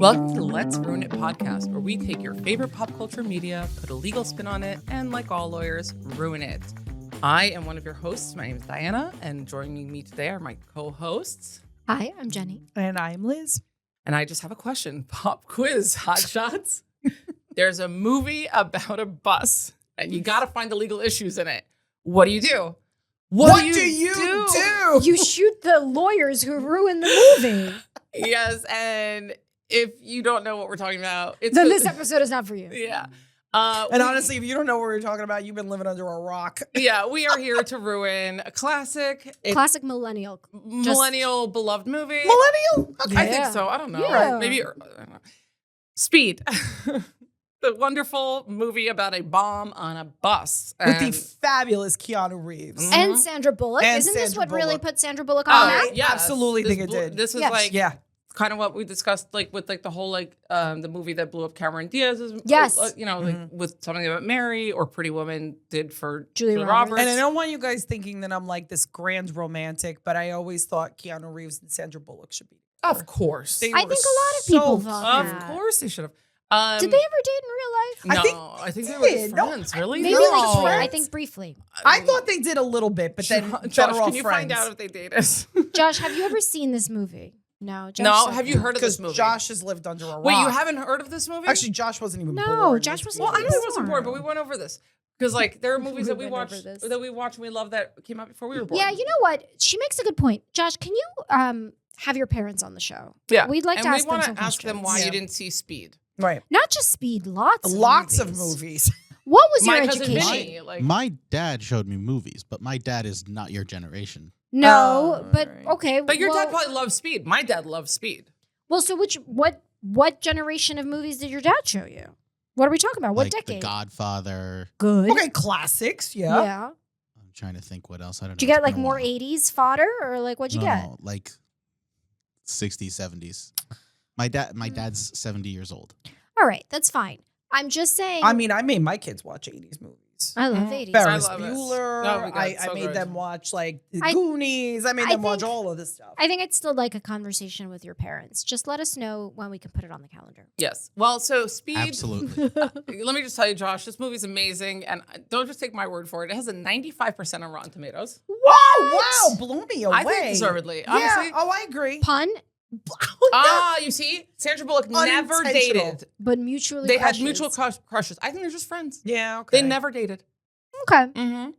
Welcome to the Let's Ruin It podcast, where we take your favorite pop culture media, put a legal spin on it, and like all lawyers, ruin it. I am one of your hosts. My name is Diana, and joining me today are my co-hosts. Hi, I'm Jenny. And I'm Liz. And I just have a question. Pop quiz, hot shots. There's a movie about a bus, and you got to find the legal issues in it. What do you do? What do you do? You shoot the lawyers who ruined the movie. Yes, and if you don't know what we're talking about, Then this episode is not for you. Yeah. And honestly, if you don't know what we're talking about, you've been living under a rock. Yeah, we are here to ruin a classic. Classic millennial Beloved movie. Millennial? Okay. I think so. I don't know. Yeah. Maybe. I don't know. Speed. The wonderful movie about a bomb on a bus. With the fabulous Keanu Reeves. And Sandra Bullock. And Isn't this Sandra what really Bullock. put Sandra Bullock on the map? Yes. Absolutely think it did. This is Yes. kind of what we discussed, with the whole the movie that blew up Cameron Diaz's. Yes. With Something About Mary or Pretty Woman did for Julia Roberts. And I don't want you guys thinking that I'm like this grand romantic, but I always thought Keanu Reeves and Sandra Bullock should be together. Of course. They I were think a lot of so people thought Of that. course they should have. Did they ever date in real life? No, I think they were just No. friends. Really? Maybe No. like friends? I think briefly. I thought they did a little bit, but then Josh, better off can you friends. find out if they dated? Josh, have you ever seen this movie? No. Josh No, said have you heard of this Because movie? Josh has lived under a rock. Wait, you haven't heard of this movie? Actually, Josh wasn't even No, born. Josh wasn't Well, I know even he wasn't born, but we went over this. Because there are movies that we went over watched this. and we love that came out before we were born. Yeah, you know what? She makes a good point. Josh, can you have your parents on the show? Yeah. We'd like and to we ask them want some to ask them why questions. you didn't see Speed. Right. Not just Speed, lots Of movies. What was My your cousin education? Vinny, My dad showed me movies, but my dad is not your generation. No, but right. okay. But your well, dad probably loves Speed. My dad loves Speed. Well, so what generation of movies did your dad show you? What are we talking about? What Like decade? The Godfather. Good. Okay, classics, yeah. Yeah. I'm trying to think what else. I don't know. Did you get It's been a more while. 80s fodder or what'd you get? No, like 60s, 70s. My dad's 70 years old. All right, that's fine. I'm just saying. I mean, I made my kids watch 80s movies. I love 80s. Ferris I love it. Bueller. Oh my God, I so made good. them watch the I- Goonies. I made I them watch think- all of this stuff. I think I'd still like a conversation with your parents. Just let us know when we can put it on the calendar. Yes. Well, so Speed. Absolutely. Let me just tell you, Josh, this movie's amazing. And don't just take my word for it. It has a 95% on Rotten Tomatoes. Wow, blew me away. I think deservedly. Yeah, Honestly. oh, I agree. Pun, You see? Sandra Bullock never Unintentional. dated. but mutually They had crushes. mutual crushes. I think they're just friends. Yeah, okay. They never dated. Okay. Mm-hmm.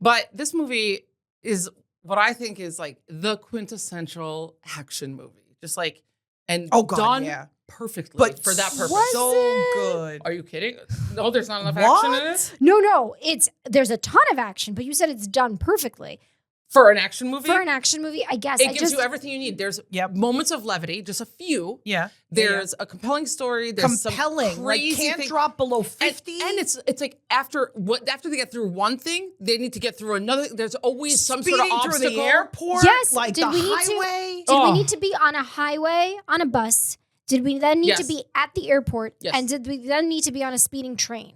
But this movie is what I think is the quintessential action movie. Just and Oh, God, done yeah. perfectly But for that purpose. Was so it? good. Are you kidding? No, there's not enough action in it No, there's a ton of action, but you said it's done perfectly. for an action movie. For an action movie, I guess. It gives you everything you need. There's Yep. moments of levity, just a few. Yeah. There's a compelling story. There's compelling. some Like, crazy can't thing. drop below And, 50. and it's after they get through one thing, they need to get through another. There's always some sort Speeding of through obstacle. the airport. Yes, Like did the we need to- highway. Did we Oh. need to be on a highway, on a bus? Did we then need to Yes. be at the airport? Yes. And did we then need to be on a speeding train?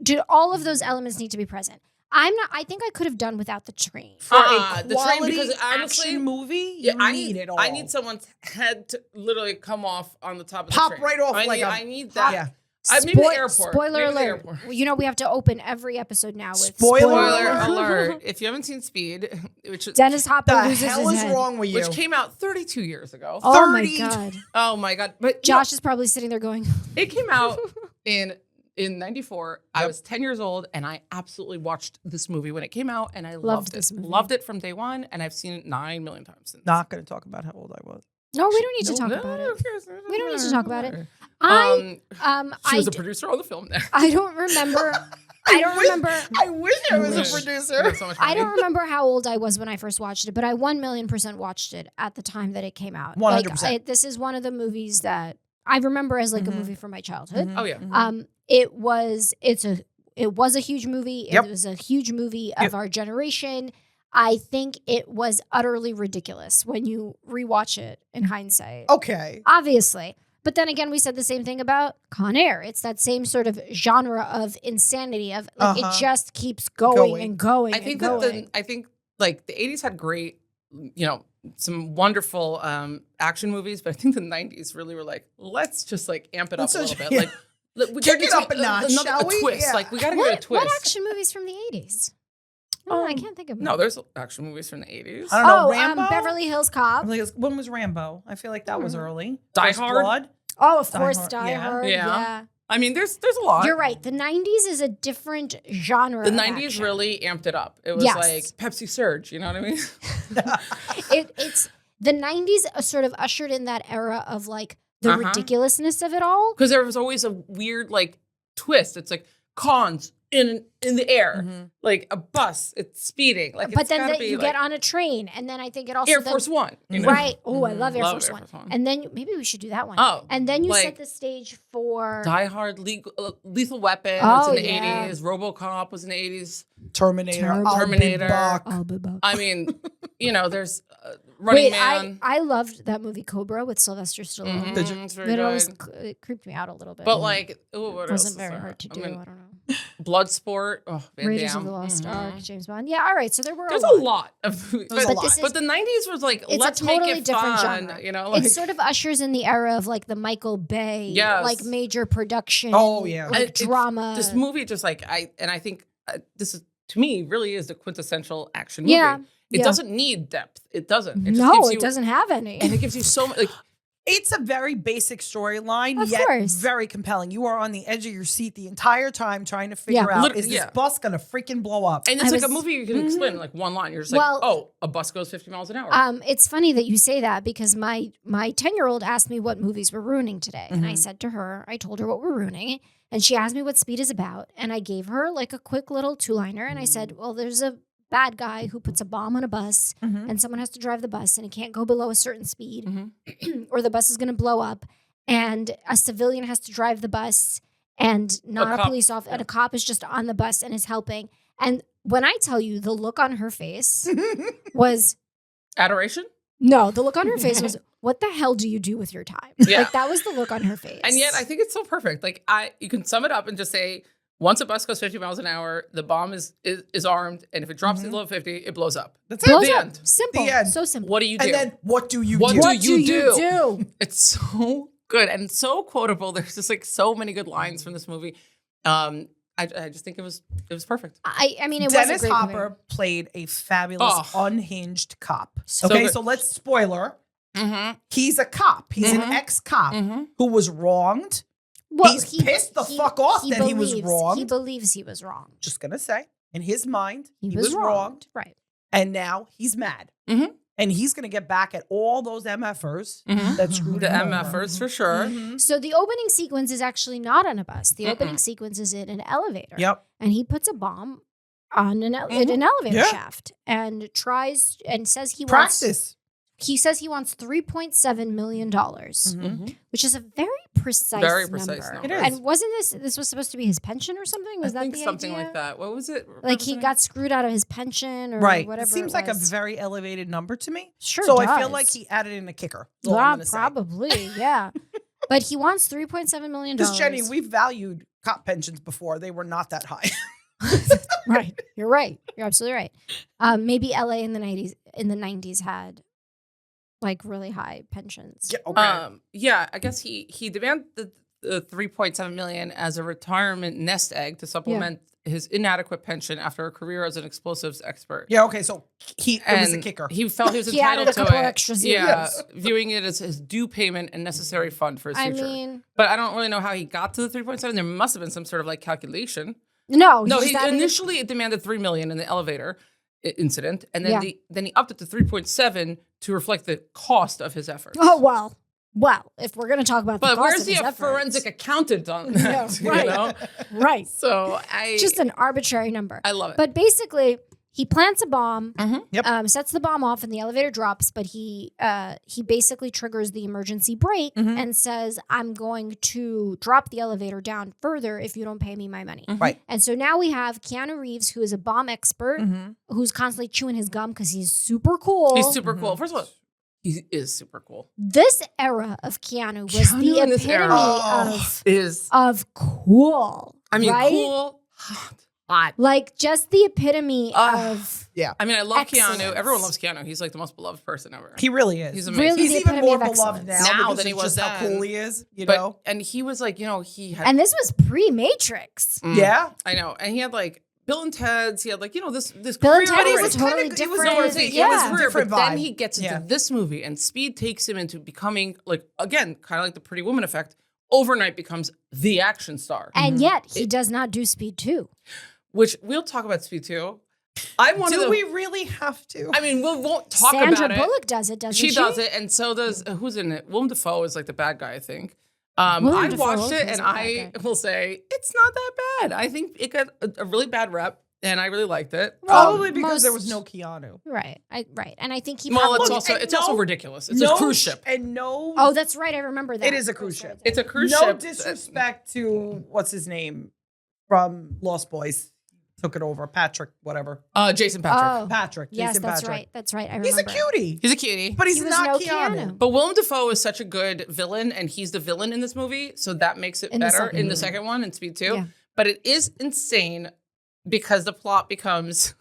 Do all of those elements need to be present? I think I could have done without the train. For a the train, quality because honestly, action movie, Yeah, you need it all. I need someone's head to literally come off on the top of Pop the train. right off I need that. Yeah. Maybe the airport. Spoiler Maybe the alert. airport. You know we have to open every episode now with Spoiler Spoiler alert. If you haven't seen Speed, which Dennis Hopper The loses hell his is head. wrong with you? which came out 32 years ago. Oh my 30. god. Oh my God. But Josh is probably sitting there going, it came out in 94. I Yep. was 10 years old and I absolutely watched this movie when it came out and I Loved loved this it. movie. Loved it from day one and I've seen it 9 million times since. Not going to talk about how old I was. no, we don't need to talk No, about who it. cares? We don't need to talk about it. She I was a producer on the film there. I don't remember. I don't remember. I wish I was Wish. a We producer. have so much I money. don't remember how old I was when I first watched it, but I 1,000,000% watched it at the time that it came out. 100%. This is one of the movies that I remember as a movie from my childhood. Oh yeah. It was a huge movie. Yep. It was a huge movie of Yep. our generation. I think it was utterly ridiculous when you rewatch it in hindsight. Okay. Obviously. But then again, we said the same thing about Con Air. It's that same sort of genre of insanity of it just keeps going and going. I think and going. I think like the 80s had great some wonderful action movies, but I think the 90s really were like, let's just like amp it up a little bit. Yeah. Like, we Kick gotta it get up a notch, shall we? twist. Yeah. Like, we gotta get a twist. What action movies from the 80s? Oh, I can't think of No, one. there's action movies from the 80s. I don't know. Oh, Rambo? Beverly Hills Cop. When was Rambo? I feel like that was early. Die First Hard? Blood. Oh, of Die course, Hard, Die yeah. Hard. Yeah. Yeah. I mean, there's a lot. You're right. The 90s is a different genre. The of 90s action. really amped it up. It was Yes. like Pepsi Surge, you know what I mean? It's the 90s sort of ushered in that era of like the ridiculousness of it all. Because there was always a weird like twist. It's like cons in the air, like a bus, it's speeding. Like, But it's then gotta be you like get on a train, and then I think it also Air then- Force One, you know? right? Oh, I love Air Love Force Air One. Force One. And then maybe we should do that one. Oh, and then you set like the stage for Die Hard, Lethal Weapon Oh, was in the yeah. 80s. RoboCop was in the 80s. Terminator. Terminator. I'll be back. I mean, there's Running Wait, Man. I loved that movie Cobra with Sylvester Stallone. Did you? It's very But it good. always it creeped me out a little bit. But like, what it else wasn't is very there? hard to I do. mean, I don't know. Bloodsport. Oh, Van Raiders of Damme. the Lost Mhm. Ark, James Bond. Yeah, all right. So there were There's a a lot. lot of movies. There's a But, lot. this is- but the 90s was like, It's let's a totally make it different fun. genre. You know, like, It sort of ushers in the era of like the Michael Bay, Yes. like major production. Oh, yeah. like It's- drama. this movie just like I think this is to me really is the quintessential action movie. Yeah. It Yeah. doesn't need depth. It doesn't. It just No, gives it you, doesn't have any. And it gives you so much. Like, It's a very basic storyline, Of yet course. very compelling. You are on the edge of your seat the entire time trying to figure Yeah. out, Lit- is this yeah. bus going to freaking blow up? and it's I like a was- movie you can explain in like one line. You're just Well- like, oh, a bus goes 50 miles an hour. It's funny that you say that because my 10-year-old asked me what movies were ruining today. And I said to her, I told her what we're ruining. And she asked me what Speed is about. And I gave her like a quick little two-liner. And I said, well, there's a bad guy who puts a bomb on a bus and someone has to drive the bus and it can't go below a certain speed or the bus is going to blow up. And a civilian has to drive the bus and not a cop, police officer. And a cop is just on the bus and is helping. And when I tell you the look on her face was... Adoration. No, the look on her face was, what the hell do you do with your time? Yeah. Like, that was the look on her face. And yet I think it's so perfect. Like you can sum it up and just say, once a bus goes 50 miles an hour, the bomb is armed, and if it drops below 50, it blows up. That's blows The up. end. Simple. The end. So simple. What do you do? And then what do you What do? do What you do? do? It's so good and so quotable. There's just like so many good lines from this movie. I just think it was perfect. I mean, it Dennis was a great Hopper movie. played a fabulous, Oh. unhinged cop. So Okay, good. so let's spoiler. Mm-hmm. He's a cop. He's an ex-cop who was wronged. He's pissed the fuck off that he was wronged. He believes he was wrong. Just gonna say, in his mind, He he was was wronged, Right. and now he's mad. Mhm. And he's gonna get back at all those MFers Mhm. that screwed The him over. MFers for sure. So the opening sequence is actually not on a bus. The opening sequence is in an elevator. Yep. And he puts a bomb on in an elevator Yeah. shaft and tries and says he wants Practice. He says he wants $3.7 million, which is a very precise Very precise number. It is. And wasn't this was supposed to be his pension or something? Was I that think the something idea? like that. What was it? Like he got screwed out of his pension or Right. whatever. It seems it like a was. very elevated number to me. Sure So does. I feel like he added in a kicker. That's all I'm Yeah, gonna say. probably, yeah. But he wants $3.7 million. Because Jenny, we've valued cop pensions before. They were not that high. Right. You're right. You're absolutely right. Maybe LA in the 90s had like really high pensions. Yeah, okay. Yeah, I guess he demanded the 3.7 million as a retirement nest egg to supplement his inadequate pension after a career as an explosives expert. Yeah, okay. So it was a And kicker. He felt he was He entitled added a couple to it. extra zeros. Yeah, viewing it as his due payment and necessary fund for his I future. mean, But I don't really know how he got to the 3.7. There must have been some sort of like calculation. no. No, just he added- initially demanded 3 million in the elevator incident, and then Yeah. then he upped it to 3.7 to reflect the cost of his efforts. Oh, well, if we're going to talk about the But cost where's of the his efforts. forensic accountant on that? Yeah, right. You know? Right. So Just an arbitrary number. I love it. But basically, he plants a bomb, Yep. sets the bomb off, and the elevator drops. But he basically triggers the emergency brake and says, "I'm going to drop the elevator down further if you don't pay me my money." Right. And so now we have Keanu Reeves, who is a bomb expert, who's constantly chewing his gum because he's super cool. He's super cool. First of all, he is super cool. This era of Keanu was Keanu in the this era epitome is of cool. I mean right? cool, hot, hot. Like just the epitome of I mean, I love excellence. Keanu. Everyone loves Keanu. He's like the most beloved person ever. He really is. He's amazing. Really He's the even epitome more of beloved excellence. now, Now because than he of was just how then. cool he is. You know. And he was like, he had. And this was pre-Matrix. Yeah. I know. And he had like Bill and Ted's. He had like, this Bill career and Ted already. was was totally kinda- it was different. always- It yeah. was career, different but then vibe. he gets into Yeah. this movie, and Speed takes him into becoming like, again, kind of like the Pretty Woman effect. Overnight becomes the action star, And yet he does not do Speed 2. which we'll talk about Speed 2. I wanted Do to. we really have to? I mean, we won't talk Sandra about Bullock does it, doesn't it. she? She does it, and so does who's in it? Willem Dafoe is like the bad guy, I think. Willem I Dafoe watched it, is and the bad I guy. will say it's not that bad. I think it got a really bad rep, and I really liked it. Probably because most- there was no Keanu. Right. And I think he Well, probably... it's also ridiculous. It's a cruise ship. And no. Oh, that's right. I remember that. it is a cruise ship. It's a cruise no ship. disrespect to what's his name from Lost Boys. Took it over. Patrick, whatever. Jason Patrick. Oh, Patrick. yes, Jason that's Patrick. right. That's right. I He's a remember. cutie. He's a cutie. But he's He was not no Keanu. Keanu. But Willem Dafoe is such a good villain, and he's the villain in this movie, so that makes it In the better second in the movie. second one in Speed 2. Yeah. But it is insane because the plot becomes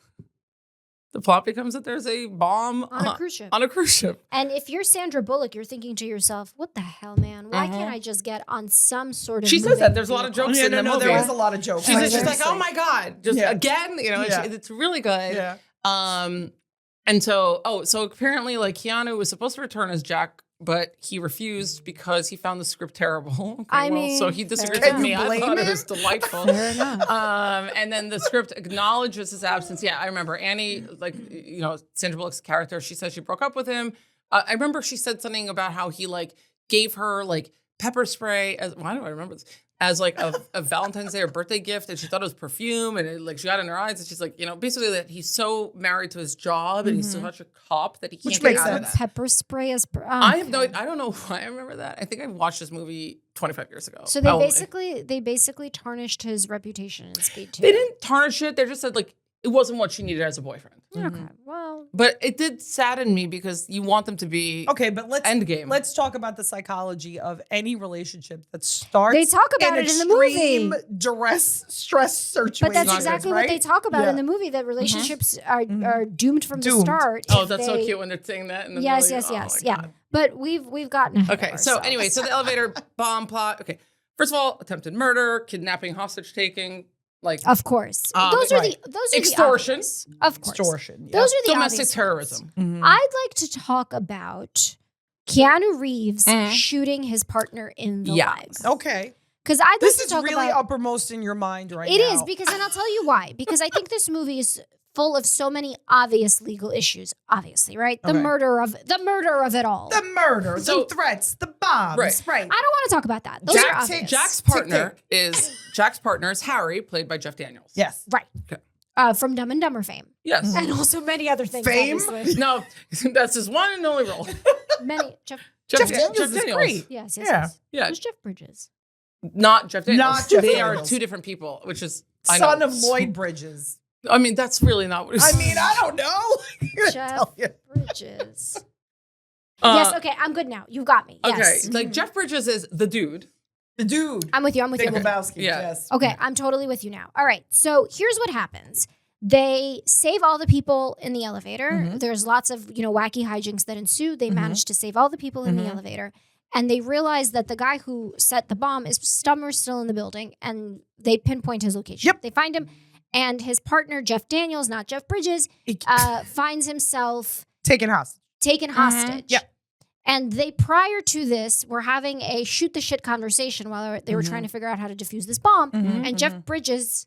that there's a bomb On a cruise ship. on a cruise ship. And if you're Sandra Bullock, you're thinking to yourself, what the hell, man? Why Mhm. can't I just get on some sort of She says moving that. There's a lot of vehicle? jokes Yeah, in the no, movie. there was a lot of jokes. She's Like, just like, seriously. oh my God, just Yeah. again, Yeah. it's really good. Yeah. And so apparently like Keanu was supposed to return as Jack, but he refused because he found the script terrible. Okay, I mean, so he fair disagrees enough. with me. Can you I blame thought it him? was delightful. Fair enough. And then the script acknowledges his absence. Yeah, I remember Annie, like, Sandra Bullock's character, she said she broke up with him. I remember she said something about how he like gave her like pepper spray as, why do I remember this? As like a Valentine's Day or birthday gift, and she thought it was perfume, and it, like she got it in her eyes, and she's like, basically that he's so married to his job and he's such a cop that he can't Which get makes out of sense. that. Pepper spray as... I have no, I don't know why I remember that. I think I watched this movie 25 years ago. So they only. basically tarnished his reputation in Speed 2. They didn't tarnish it. They just said like it wasn't what she needed as a boyfriend. Okay, well... But it did sadden me because you want them to be Okay, but Endgame. let's talk about the psychology of any relationship that starts. They talk about it in the movie. extreme duress, stress situation. But that's Not exactly right? what they talk about Yeah. in the movie, that relationships are doomed from the Doomed. start. Oh, if that's so they- cute when they're saying that. And then Yes, they're yes, like, yes. oh my Yeah. God. But we've gotten ahead Okay, of so ourselves. anyway, so the elevator bomb plot. Okay, first of all, attempted murder, kidnapping, hostage taking, like Of course. those are right. the Extortion. obvious. Of course. Extortion. Yeah. Those are the domestic obvious terrorism. ones. I'd like to talk about Keanu Reeves Mhm. shooting his partner in the Yeah. legs. Okay. Because I'd like This to is talk really about uppermost in your mind right It now. is, because, and I'll tell you why. Because I think this movie is full of so many obvious legal issues. Obviously, right? The Okay. murder of it all. The murder, So- the threats, the bombs. Right. Right. I don't want to talk about that. Those are Jack obvious. takes- Jack's partner is Harry, played by Jeff Daniels. Yes. Right. Okay. From Dumb and Dumber fame. Yes. And also many other things. Fame? obviously. No, that's his one and only role. Many. Jeff Daniels is great. Yes, yes, Yeah. yes. Yeah. Who's Jeff Bridges? Not Jeff Daniels. Not Jeff they Daniels. are two different people, which is Son of Lloyd Bridges. I mean, that's really not what I mean, I don't know. I'm gonna Jeff tell you. Bridges. Yes, okay, I'm good now. You got me. Okay, Yes. like Jeff Bridges is the dude. The dude. I'm with you. I'm with Big you. Lebowski. Yeah. Yes. Okay, I'm totally with you now. All right, so here's what happens. They save all the people in the elevator. Mhm. There's lots of, wacky hijinks that ensue. They Mhm. manage to save all the people in the Mhm. elevator. And they realize that the guy who set the bomb is somewhere still in the building, and they pinpoint his location. Yep. They find him, and his partner, Jeff Daniels, not Jeff Bridges, finds himself Taken hostage. taken hostage. Yep. And they, prior to this, were having a shoot the shit conversation while they were Mhm. trying to figure out how to defuse this bomb. Mhm, And Jeff Bridges,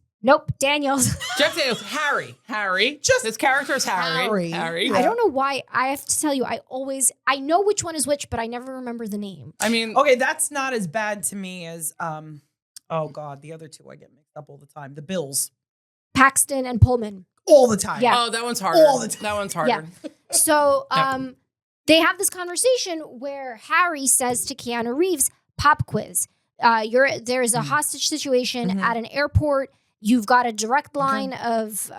Daniels. Jeff Daniels, Harry. Just his character is Harry. Harry. I don't know why. I have to tell you, I know which one is which, but I never remember the name. I mean, Okay, that's not as bad to me as oh God, the other two I get mixed up all the time. The Bills. Paxton and Pullman. All the time. Yeah. oh, that one's harder. All the time. That one's harder. So Yeah. they have this conversation where Harry says to Keanu Reeves, "Pop quiz. There's a hostage situation Mhm. at an airport. You've got a direct line of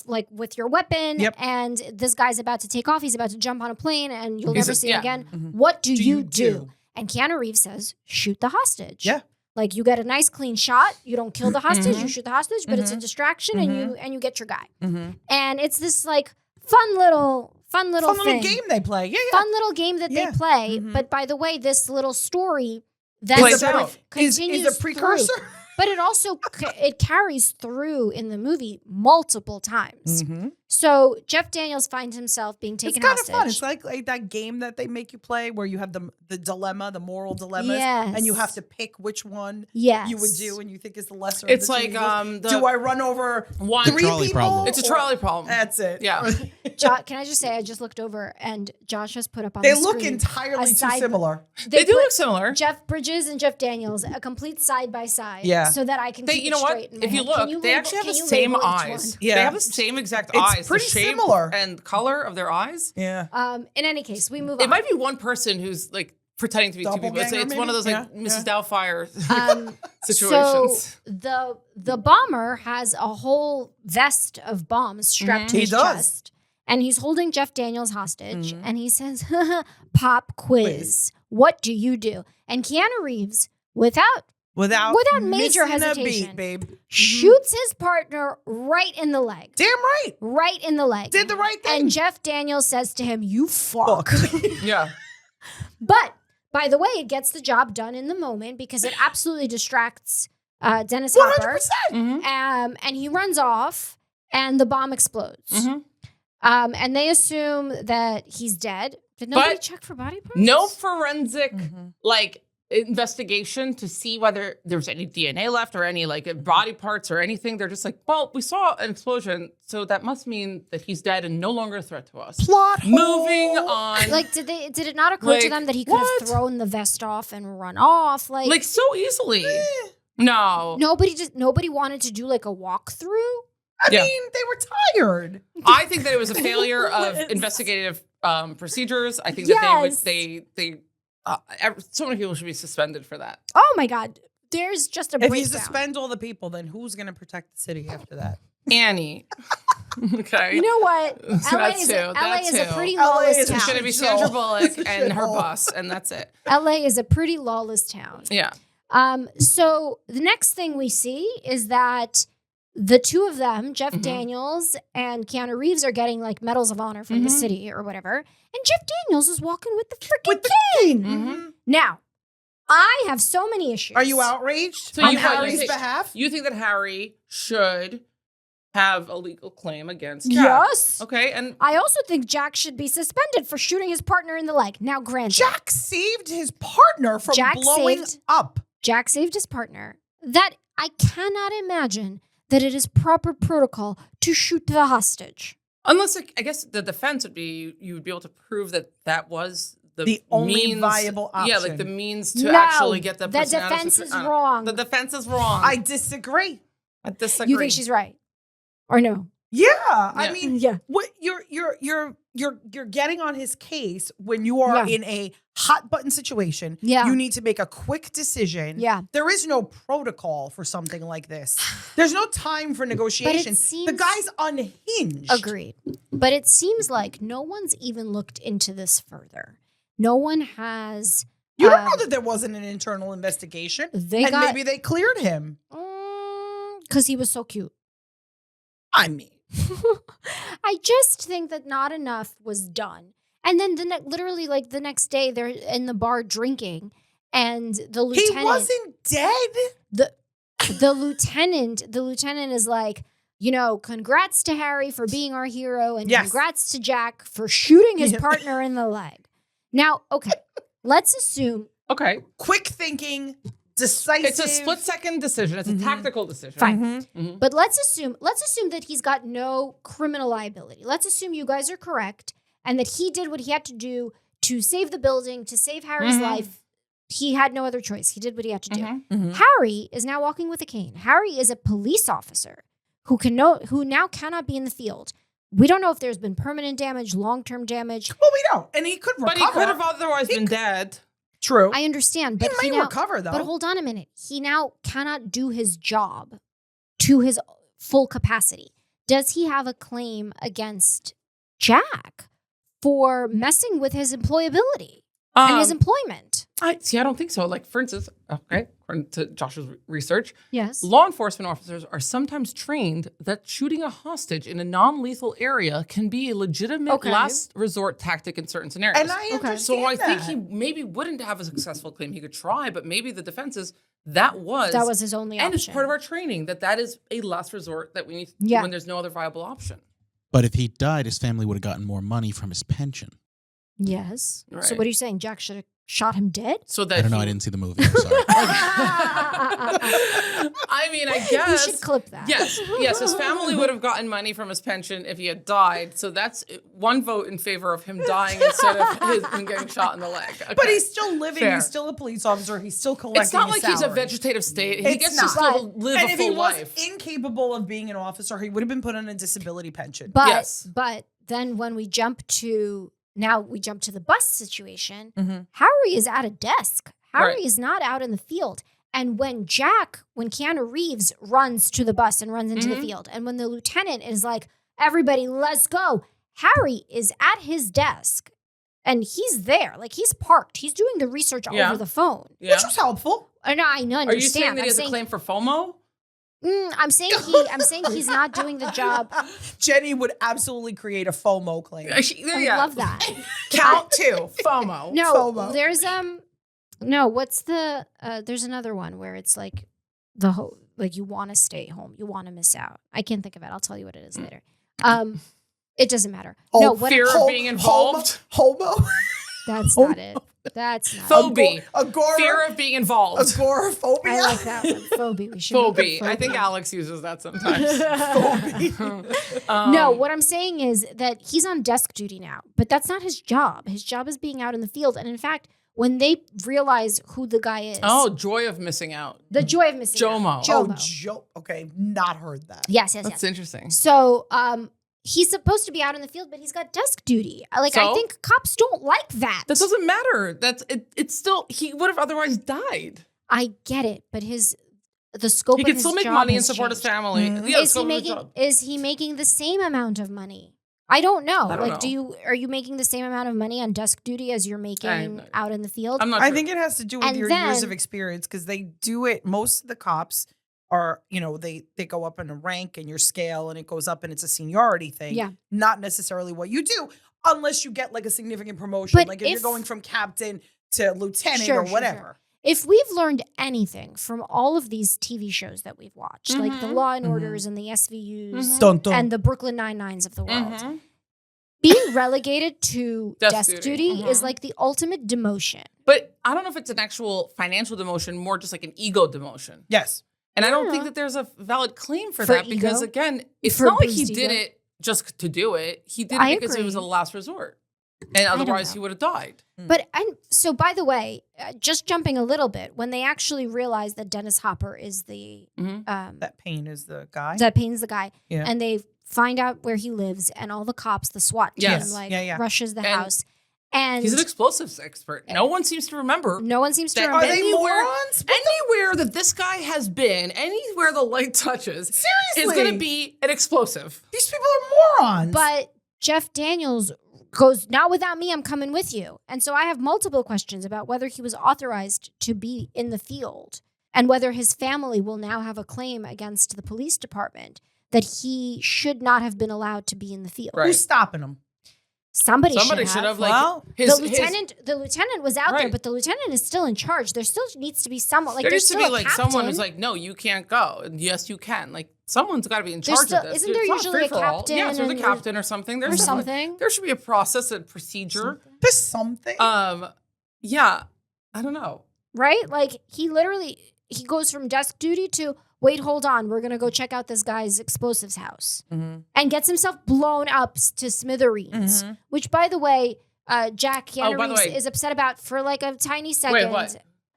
like with your weapon, Yep. and this guy's about to take off. He's about to jump on a plane, and you'll He's never a- see yeah. him again. Mhm. What do you do?" And Keanu Reeves says, "Shoot the hostage." Yeah. Like you get a nice clean shot. You don't kill the hostage. You shoot the hostage, but it's a distraction, and you get your guy. And it's this like fun little game they play. Yeah, fun little game that they play. But by the way, this little story that continues is a precursor. through. But it also it carries through in the movie multiple times. So Jeff Daniels finds himself being taken hostage. It's kind of fun. It's like that game that they make you play where you have the dilemma, the moral dilemmas, and you have to pick which one you would do and you think is the lesser. It's of the like do I run over one 3 trolley people? problem. It's a trolley problem. That's it. Yeah. Can I just say I just looked over and Josh has put up on They the look screen entirely too side- similar. They do look similar. Jeff Bridges and Jeff Daniels, a complete side by side. Yeah. So that I can keep You it know what? straight in my If you head. look, Can you they label- actually have the can you same label each eyes. one? Yeah. They have the same exact It's eyes. pretty the shape similar. and color of their eyes. Yeah. In any case, we move It on. might be one person who's like pretending to be two people. It's Doppelganger, one of those like maybe? Mrs. Doubtfire So situations. the bomber has a whole vest of bombs strapped to He his does. chest, and he's holding Jeff Daniels hostage, and he says, "Pop quiz. What do you do?" And Keanu Reeves, without Without major missing a hesitation, beat, babe. shoots his partner right in the leg. Damn right. Right in the leg. Did the right thing. And Jeff Daniels says to him, "You fuck." Yeah. But by the way, it gets the job done in the moment because it absolutely distracts Dennis Hopper. 100%. And he runs off, and the bomb explodes. And they assume that he's dead. Did nobody check for body parts? No forensic like investigation to see whether there's any DNA left or any like body parts or anything. They're just like, well, we saw an explosion, so that must mean that he's dead and no longer a threat to us. Plot hole. Moving on. Like, did it not occur to Like, them that he could have thrown the vest off and run off? Like so easily. No. Nobody wanted to do like a walkthrough. I mean, they were tired. I think that it was a failure of investigative procedures. I think that they so many people should be suspended for that. Oh my God. There's just a If breakdown. you suspend all the people, then who's going to protect the city after that? Annie. Okay. You know what? LA That is too, a that pretty LA lawless is town. It's going to be Sandra Bullock and her bus, and that's it. LA is a pretty lawless town. Yeah. So the next thing we see is that the two of them, Jeff Daniels and Keanu Reeves, are getting like medals of honor from the city or whatever. And Jeff Daniels is walking with the freaking king. Now, I have so many issues. Are you outraged So on you- Harry's you- behalf? You think that Harry should have a legal claim against Jack? Yes. Okay, and I also think Jack should be suspended for shooting his partner in the leg. Now, granted, Jack saved his partner from blowing up. Jack saved his partner. That I cannot imagine that it is proper protocol to shoot the hostage. unless I guess the defense would be you would be able to prove that that was the only means, viable option. Yeah, like the means to No, actually get the the person out of defense situ- is I don't know. wrong. The defense is wrong. I disagree. I disagree. You think she's right, or no? Yeah, I mean, Yeah. what you're getting on his case when you are in a hot button situation. Yeah. You need to make a quick decision. Yeah. There is no protocol for something like this. There's no time for negotiation. seems- The guy's unhinged. Agreed. But it seems like no one's even looked into this further. No one has. You don't know that there wasn't an internal investigation. Maybe they cleared him. Because he was so cute. I mean, I just think that not enough was done. And then literally like the next day they're in the bar drinking and the lieutenant. he wasn't dead. The lieutenant is like, congrats to Harry for being our hero and congrats to Jack for shooting his partner in the leg. Now, okay, let's assume. Okay. Quick thinking, decisive. It's a split-second decision. It's a tactical decision. Fine. But let's assume that he's got no criminal liability. Let's assume you guys are correct and that he did what he had to do to save the building, to save Harry's life. He had no other choice. He did what he had to do. Harry is now walking with a cane. Harry is a police officer who now cannot be in the field. We don't know if there's been permanent damage, long-term damage. Well, we don't. And he could recover. But he could have otherwise been dead. True. I understand, but he might recover, though. But hold on a minute. He now cannot do his job to his full capacity. Does he have a claim against Jack for messing with his employability and his employment? I don't think so. Like, for instance, okay, according to Josh's research, yes, law enforcement officers are sometimes trained that shooting a hostage in a non-lethal area can be a legitimate last resort tactic in certain scenarios. And I understand So I think that. he maybe wouldn't have a successful claim. He could try, but maybe the defense is that was his only option. And it's part of our training that is a last resort that we need when there's no other viable option. But if he died, his family would have gotten more money from his pension. Yes. Right. So what are you saying? Jack should have shot him dead? So that I don't know. I didn't see the movie. I'm sorry. I mean, I guess you should clip that. Yes, his family would have gotten money from his pension if he had died. So that's one vote in favor of him dying instead of him getting shot in the leg. Okay. But he's still living. Fair. He's still a police officer. He's still collecting. It's not his like he's a salary. vegetative state. He It's gets not. to still live And a if he full was life. incapable of being an officer, he would have been put on a disability pension. But then when we jump to the bus situation, Harry is at a desk. Harry is not out in the field. And when Keanu Reeves runs to the bus and runs into the field, and when the lieutenant is like, everybody, let's go, Harry is at his desk and he's there. Like, he's parked. He's doing the research over the phone. Yeah. Which was helpful. I understand. Are you saying that he has a claim for FOMO? I'm saying he's not doing the job. Jenny would absolutely create a FOMO claim. I love that. Count two. FOMO. No, FOMO. there's what's the there's another one where it's like like you want to stay home, you want to miss out. I can't think of it. I'll tell you what it is later. It doesn't matter. Fear of being involved. Homo. That's not it. That's not Phobia. Agora. Fear of being involved. Agoraphobia. I like that one. Phobia. We should Phobia. I think Alex uses that sometimes. No, what I'm saying is that he's on desk duty now, but that's not his job. His job is being out in the field. And in fact, when they realize who the guy is. Oh, joy of missing out. The joy of missing out. Jomo. Okay, not heard that. Yes. That's interesting. So, he's supposed to be out in the field, but he's got desk duty. I think cops don't like that. That doesn't matter. It's still, he would have otherwise died. I get it, but the scope of his job he can still make money and support his family. Yeah, is he making the same amount of money? I don't know. I don't know. Are you making the same amount of money on desk duty as you're making out in the field? I'm not sure. I think it has to do with your years of experience, because they do it. Most of the cops are, they go up in a rank and your scale, and it goes up and it's a seniority thing. Yeah. Not necessarily what you do, unless you get like a significant promotion. But like if you're going from captain to lieutenant or whatever. Sure. If we've learned anything from all of these TV shows that we've watched, like the Law and Orders and the SVUs and the Brooklyn Nine-Nines of the world, being relegated to desk duty is like the ultimate demotion. But I don't know if it's an actual financial demotion, more just like an ego demotion. Yes. And I don't think that there's a valid claim for that ego? because, again, it's not like he did it just to do it. He did it because it was a last resort. And otherwise, he would have died. But so, by the way, just jumping a little bit, when they actually realize that Dennis Hopper is that Payne is the guy. That Payne's the guy. Yeah. And they find out where he lives, and all the cops, the SWAT team, rushes the house. And he's an explosives expert. No one seems to remember. Are they morons? Anywhere that this guy has been, anywhere the light touches, is going to be an explosive. These people are morons. But Jeff Daniels goes, not without me, I'm coming with you. And so I have multiple questions about whether he was authorized to be in the field and whether his family will now have a claim against the police department that he should not have been allowed to be in the field. Right. Who's stopping him? Somebody should have. The lieutenant was out there, but the lieutenant is still in charge. There still needs to be someone. Like, there needs to be like someone who's like, no, you can't go. And yes, you can. Like, someone's got to be in charge of this. Isn't there usually a captain? Yeah, there's a captain or something. There's something. There should be a process and procedure. There's something. Yeah, I don't know. Right? Like, he goes from desk duty to, wait, hold on, we're going to go check out this guy's explosives house. And gets himself blown up to smithereens, which, by the way, Keanu Reeves is upset about for like a tiny second. Wait, what?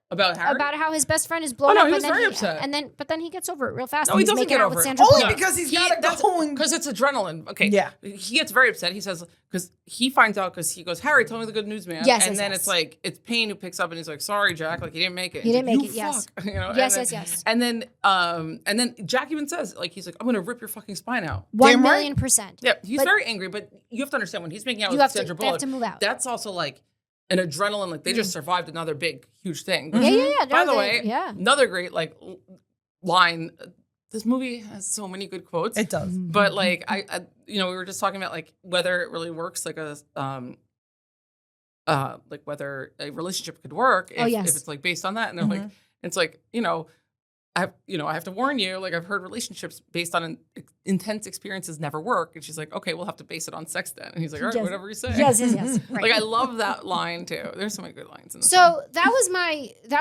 About Harry? About how his best friend is blown up. He was very upset. But then he gets over it real fast. No, he doesn't get over it. Only because he's got to go. Because it's adrenaline. Okay. Yeah. He gets very upset. He says, because he finds out, because he goes, Harry, tell me the good news, man. And then it's like, it's Payne who picks up and he's like, sorry, Jack. Like, he didn't make it. He didn't make it, yes. Yes. And then Jack even says, like, he's like, I'm going to rip your fucking spine out. 1,000,000%. Yeah. He's very angry, but you have to understand when he's making out with Sandra Bullock, have to move out. That's also like, and adrenaline. Like they just survived another big, huge thing. Yeah. By the way, another great like line. This movie has so many good quotes. It does. But like I we were just talking about like whether it really works like a like whether a relationship could work if it's like based on that. And they're like, it's like, I have to warn you, like I've heard relationships based on intense experiences never work. And she's like, okay, we'll have to base it on sex then. And he's like, all right, whatever you say. Yes. Right. Like I love that line too. There's so many good lines in this. So that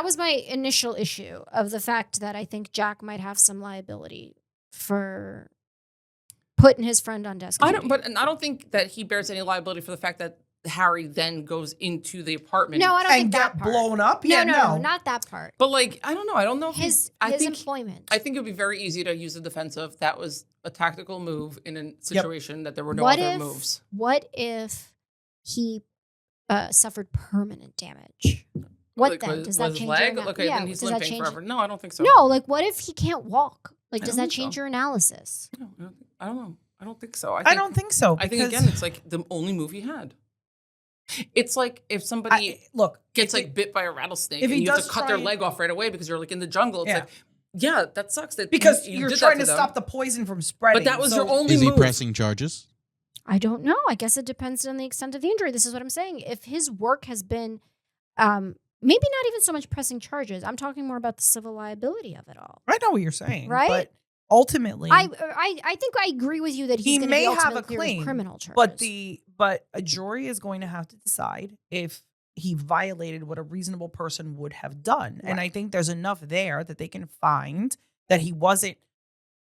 was my initial issue of the fact that I think Jack might have some liability for putting his friend on desk. I don't think that he bears any liability for the fact that Harry then goes into the apartment. No, I don't think that part. Blown up. No, not that part. But like, I don't know. I don't know if his employment. I think it would be very easy to use the defensive. That was a tactical move in a situation that there were no other moves. What if he suffered permanent damage? What like, then? Does that change your analysis? Okay, then he's limping forever. No, I don't think so. No, like what if he can't walk? Like, does that change your analysis? No, I don't know. I don't think so. I don't think so. I think again, it's like the only move he had. It's like if somebody gets bit by a rattlesnake and you have to cut their leg off right away because you're like in the jungle. It's like, that sucks. Because you're trying to stop the poison from spreading. But that was your only move. Is he pressing charges? I don't know. I guess it depends on the extent of the injury. This is what I'm saying. If his work has been, maybe not even so much pressing charges. I'm talking more about the civil liability of it all. I know what you're saying. Right? But ultimately, I think I agree with you that he may have a claim, criminal charges. But a jury is going to have to decide if he violated what a reasonable person would have done. Right. And I think there's enough there that they can find that he wasn't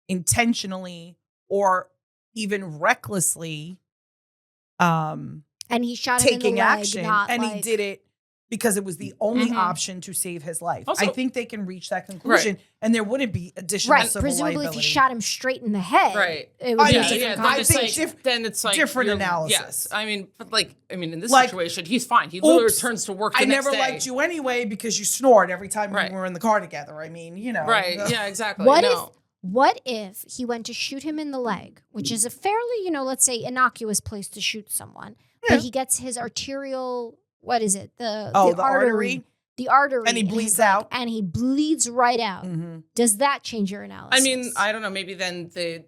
intentionally or even recklessly and he shot him in the leg, action, and he did it because it was the only option to save his life. Also, I think they can reach that conclusion, and there wouldn't be additional civil presumably liability. If he shot him straight in the head, it would then it's different analysis. Yes, I mean, in this situation, he's fine. He literally returns to work the next day. I never liked you anyway because you snored every time we were in the car together. I mean, Right, yeah, exactly. What if he went to shoot him in the leg, which is a fairly, let's say, innocuous place to shoot someone, but he gets his arterial... What is it? The artery. The artery. And he bleeds out. And he bleeds right out. Mm-hmm. Does that change your analysis? I mean, I don't know. Maybe then the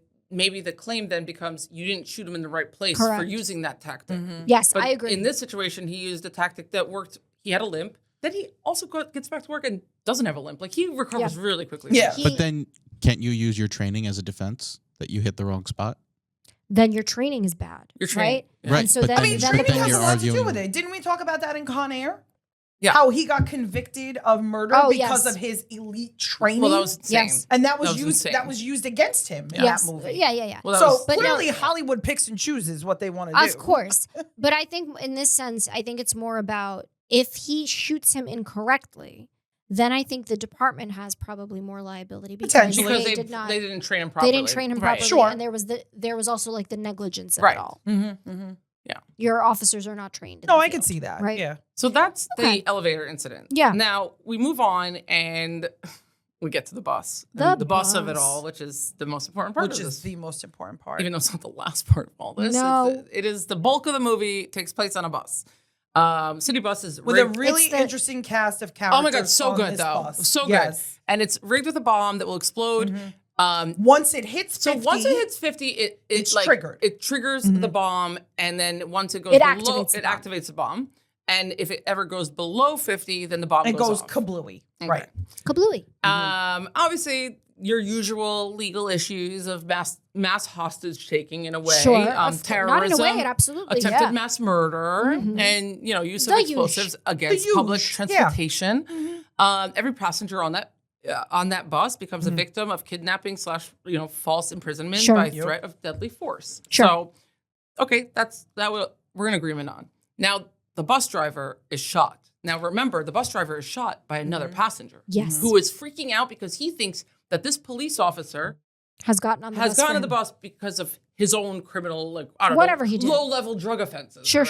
claim then becomes you didn't shoot him in the right place for using that tactic. Mm-hmm. Yes, but I agree. In this situation, he used a tactic that worked. He had a limp. Then he also gets back to work and doesn't have a limp. Like he recovers really quickly. Yeah. But then can't you use your training as a defense that you hit the wrong spot? Then your training is bad, right? Right. And so training has a lot to do with it. Didn't we talk about that in Con Air? Yeah. How he got convicted of murder because of his elite training. Well, that was insane. Yes. And that was used against him in that movie. Yeah. Well, clearly Hollywood picks and chooses what they want to do. Of course. But I think in this sense, I think it's more about if he shoots him incorrectly, then I think the department has probably more liability because they didn't train him properly. They didn't train him properly, sure. And there was also like the negligence of it all. Mm-hmm. Mm-hmm. Yeah, your officers are not trained. No, I could see that. Right? Yeah. So that's the elevator incident. Yeah. Now we move on and we get to the bus. The bus of it all, which is the most important part. Which is the most important part, even though it's not the last part of all this. No, it is the bulk of the movie takes place on a bus. City bus is with a really interesting cast of characters. Oh my god, so good though, so good, and it's rigged with a bomb that will explode. Mm-hmm. Once it hits 50, once it hits 50, it's triggered. It triggers the bomb, and then once it goes below, it activates the bomb. And if it ever goes below 50, then the bomb goes off. Kablooey. Okay. Right. Kablooey. Obviously, your usual legal issues of mass hostage taking in a way. Sure. Terrorism. Not in a way, absolutely. Attempted mass murder. Mm-hmm. And, use of explosives against public transportation. Yeah. Mm-hmm. Every passenger on that bus becomes a victim of kidnapping / false imprisonment by threat of deadly force. Sure. So, okay, we're in agreement on. Now, the bus driver is shot. Now, remember, the bus driver is shot by another passenger. Yes. Who is freaking out because he thinks that this police officer has gotten on the bus because of his own criminal, he did. Low-level drug offenses. Sure.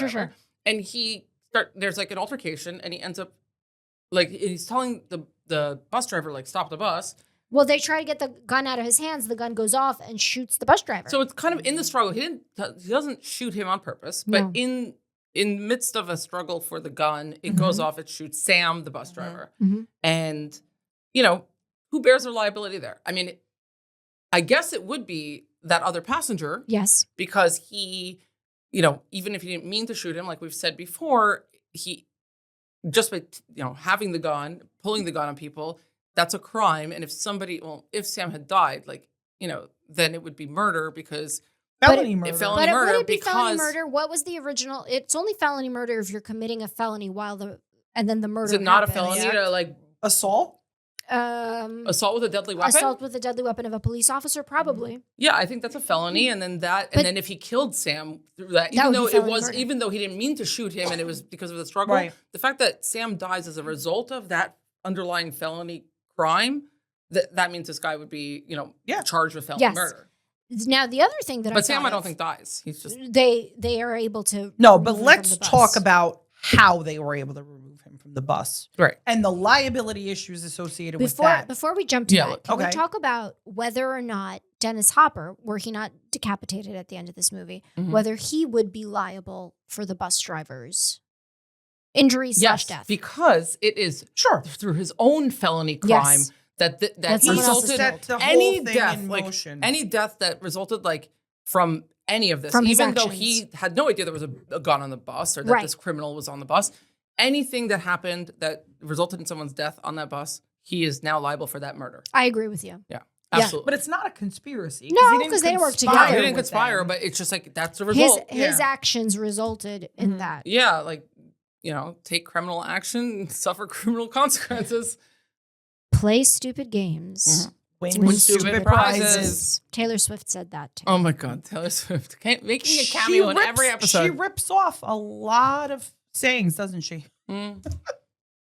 And there's like an altercation, and he ends up he's telling the bus driver stop the bus. Well, they try to get the gun out of his hands. The gun goes off and shoots the bus driver. So it's kind of in the struggle. He doesn't shoot him on purpose, but in in the midst of a struggle for the gun, it goes off, it shoots Sam, the bus driver. And, who bears the liability there? I mean, I guess it would be that other passenger. Yes. Because he, even if he didn't mean to shoot him, like we've said before, he just by, having the gun, pulling the gun on people, that's a crime. And if Sam had died, then it would be murder because felony murder. Felony but murder would it be because felony murder? What was the original? It's only felony murder if you're committing a felony and then the murder. Is it not happens. a felony to assault? Assault with a deadly weapon? Assault with a deadly weapon of a police officer, probably. Yeah, I think that's a felony. And then then if he killed Sam through that, That even though he didn't mean to shoot him and it was because of the struggle, the fact that Sam dies as a result of that underlying felony crime, that means this guy would be, charged with felony murder. Now, the other thing that But Sam, I don't think dies. He's just... They are able to... No, but let's talk about how they were able to remove him from the bus. Right. And the liability issues associated with that. Before we jump to that, can we talk about whether or not Dennis Hopper, were he not decapitated at the end of this movie, whether he would be liable for the bus driver's injury / death? Because it is through his own felony crime that resulted any death that resulted from any of this, even though he had no idea there was a gun on the bus or that this criminal was on the bus, anything that happened that resulted in someone's death on that bus, he is now liable for that murder. I agree with you. Yeah. Absolutely. But it's not a conspiracy. No, because they didn't work together. He didn't conspire, but it's just that's the result. His actions resulted in that. Yeah, take criminal action, suffer criminal consequences. Play stupid games. Win stupid prizes. Taylor Swift said that too. Oh my God, Taylor Swift making a cameo in every episode. She rips off a lot of sayings, doesn't she?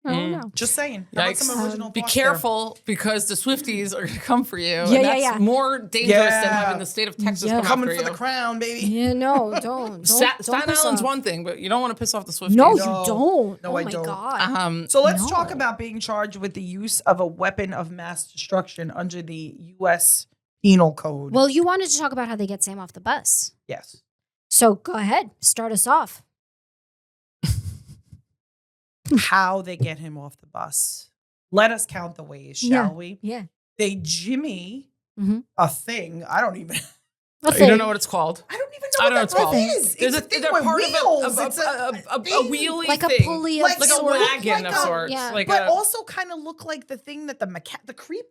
No. Just saying. Some original be careful because the Swifties are going to come for you. Yeah, more dangerous than having the state of Texas come coming after for the crown, baby. Yeah, no, don't. Staten Island's one thing, but you don't want to piss off the Swifties. No, you don't. No, I don't. God. So let's talk about being charged with the use of a weapon of mass destruction under the U.S. Penal Code. Well, you wanted to talk about how they get Sam off the bus. Yes. So go ahead. Start us off. How they get him off the bus. Let us count the ways, shall we? Yeah. They jimmy a thing. I don't even... You don't know what it's called. I don't even know what that thing is. There's it's a thing they're with part wheels. of a wheelie like thing. A pulley of like a wagon of sorts. Yeah. But also kind of look like the thing that the creeper?